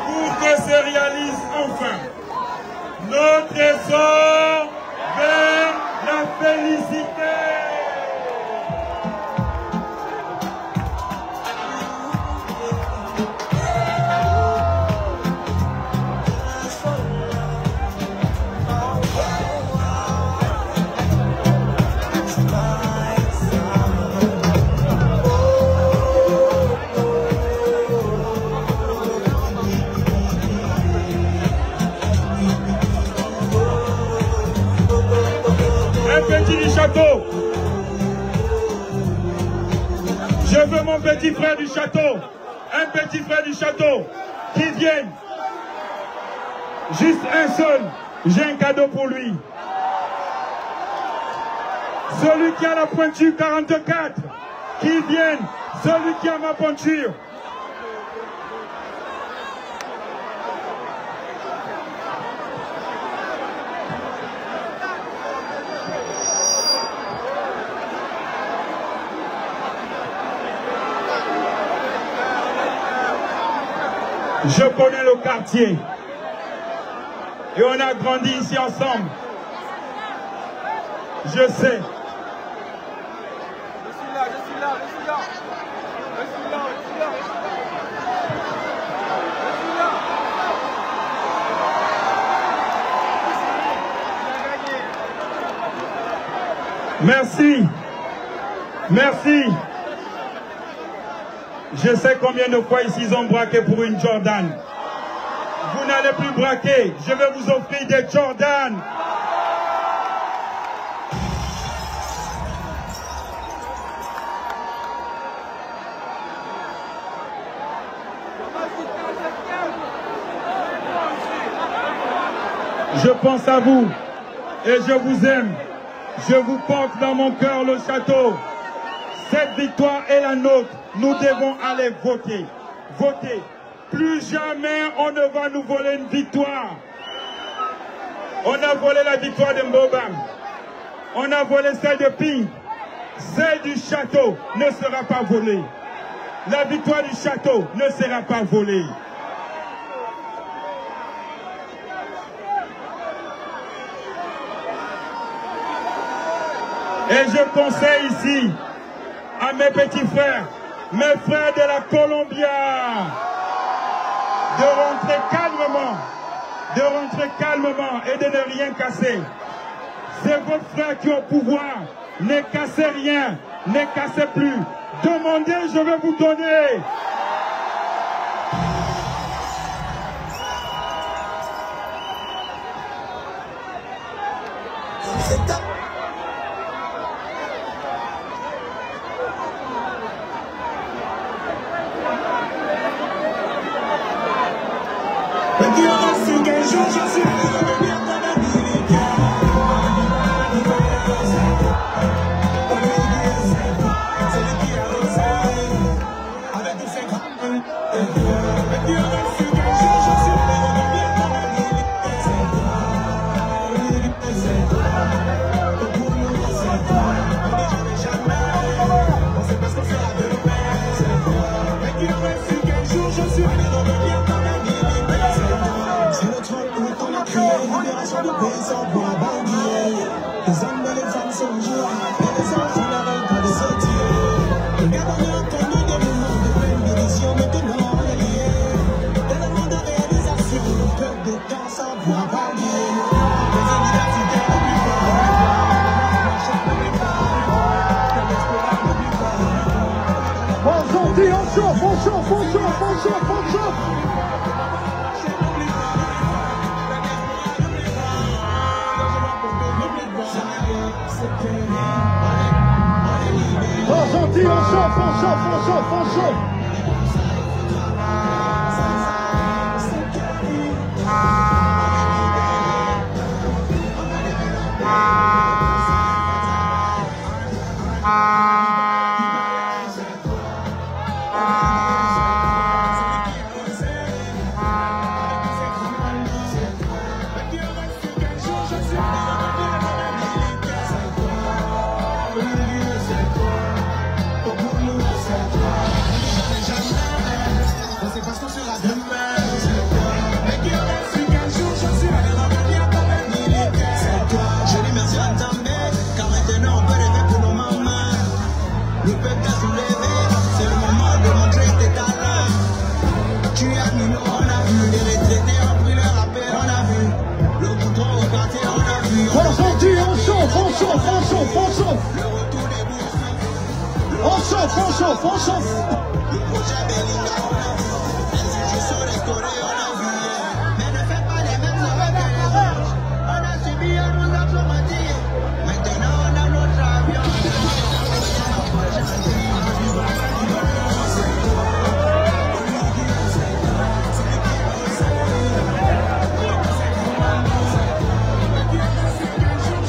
pour que se réalise enfin notre essor vers la félicité. Petit du château. Je veux mon petit frère du château. Un petit frère du château qui vienne. Juste un seul. J'ai un cadeau pour lui. Celui qui a la pointure 44. Qui vienne. Celui qui a ma pointure. Je connais le quartier. Et on a grandi ici ensemble. Je sais. Je suis là, je suis là, je suis là. Je suis là, je suis là. Merci. Merci. Je sais combien de fois ici ils ont braqué pour une Jordan. Vous n'allez plus braquer. Je vais vous offrir des Jordan. Je pense à vous et je vous aime. Je vous porte dans mon cœur le château. Cette victoire est la nôtre. Nous devons aller voter. Voter. Plus jamais on ne va nous voler une victoire. On a volé la victoire de Mbobam. On a volé celle de Ping. Celle du château ne sera pas volée. La victoire du château ne sera pas volée. Et je conseille ici à mes petits frères, mes frères de la Colombia, de rentrer calmement et de ne rien casser. C'est vos frères qui ont le pouvoir. Ne cassez rien, ne cassez plus. Demandez, je vais vous donner.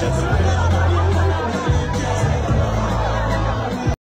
Just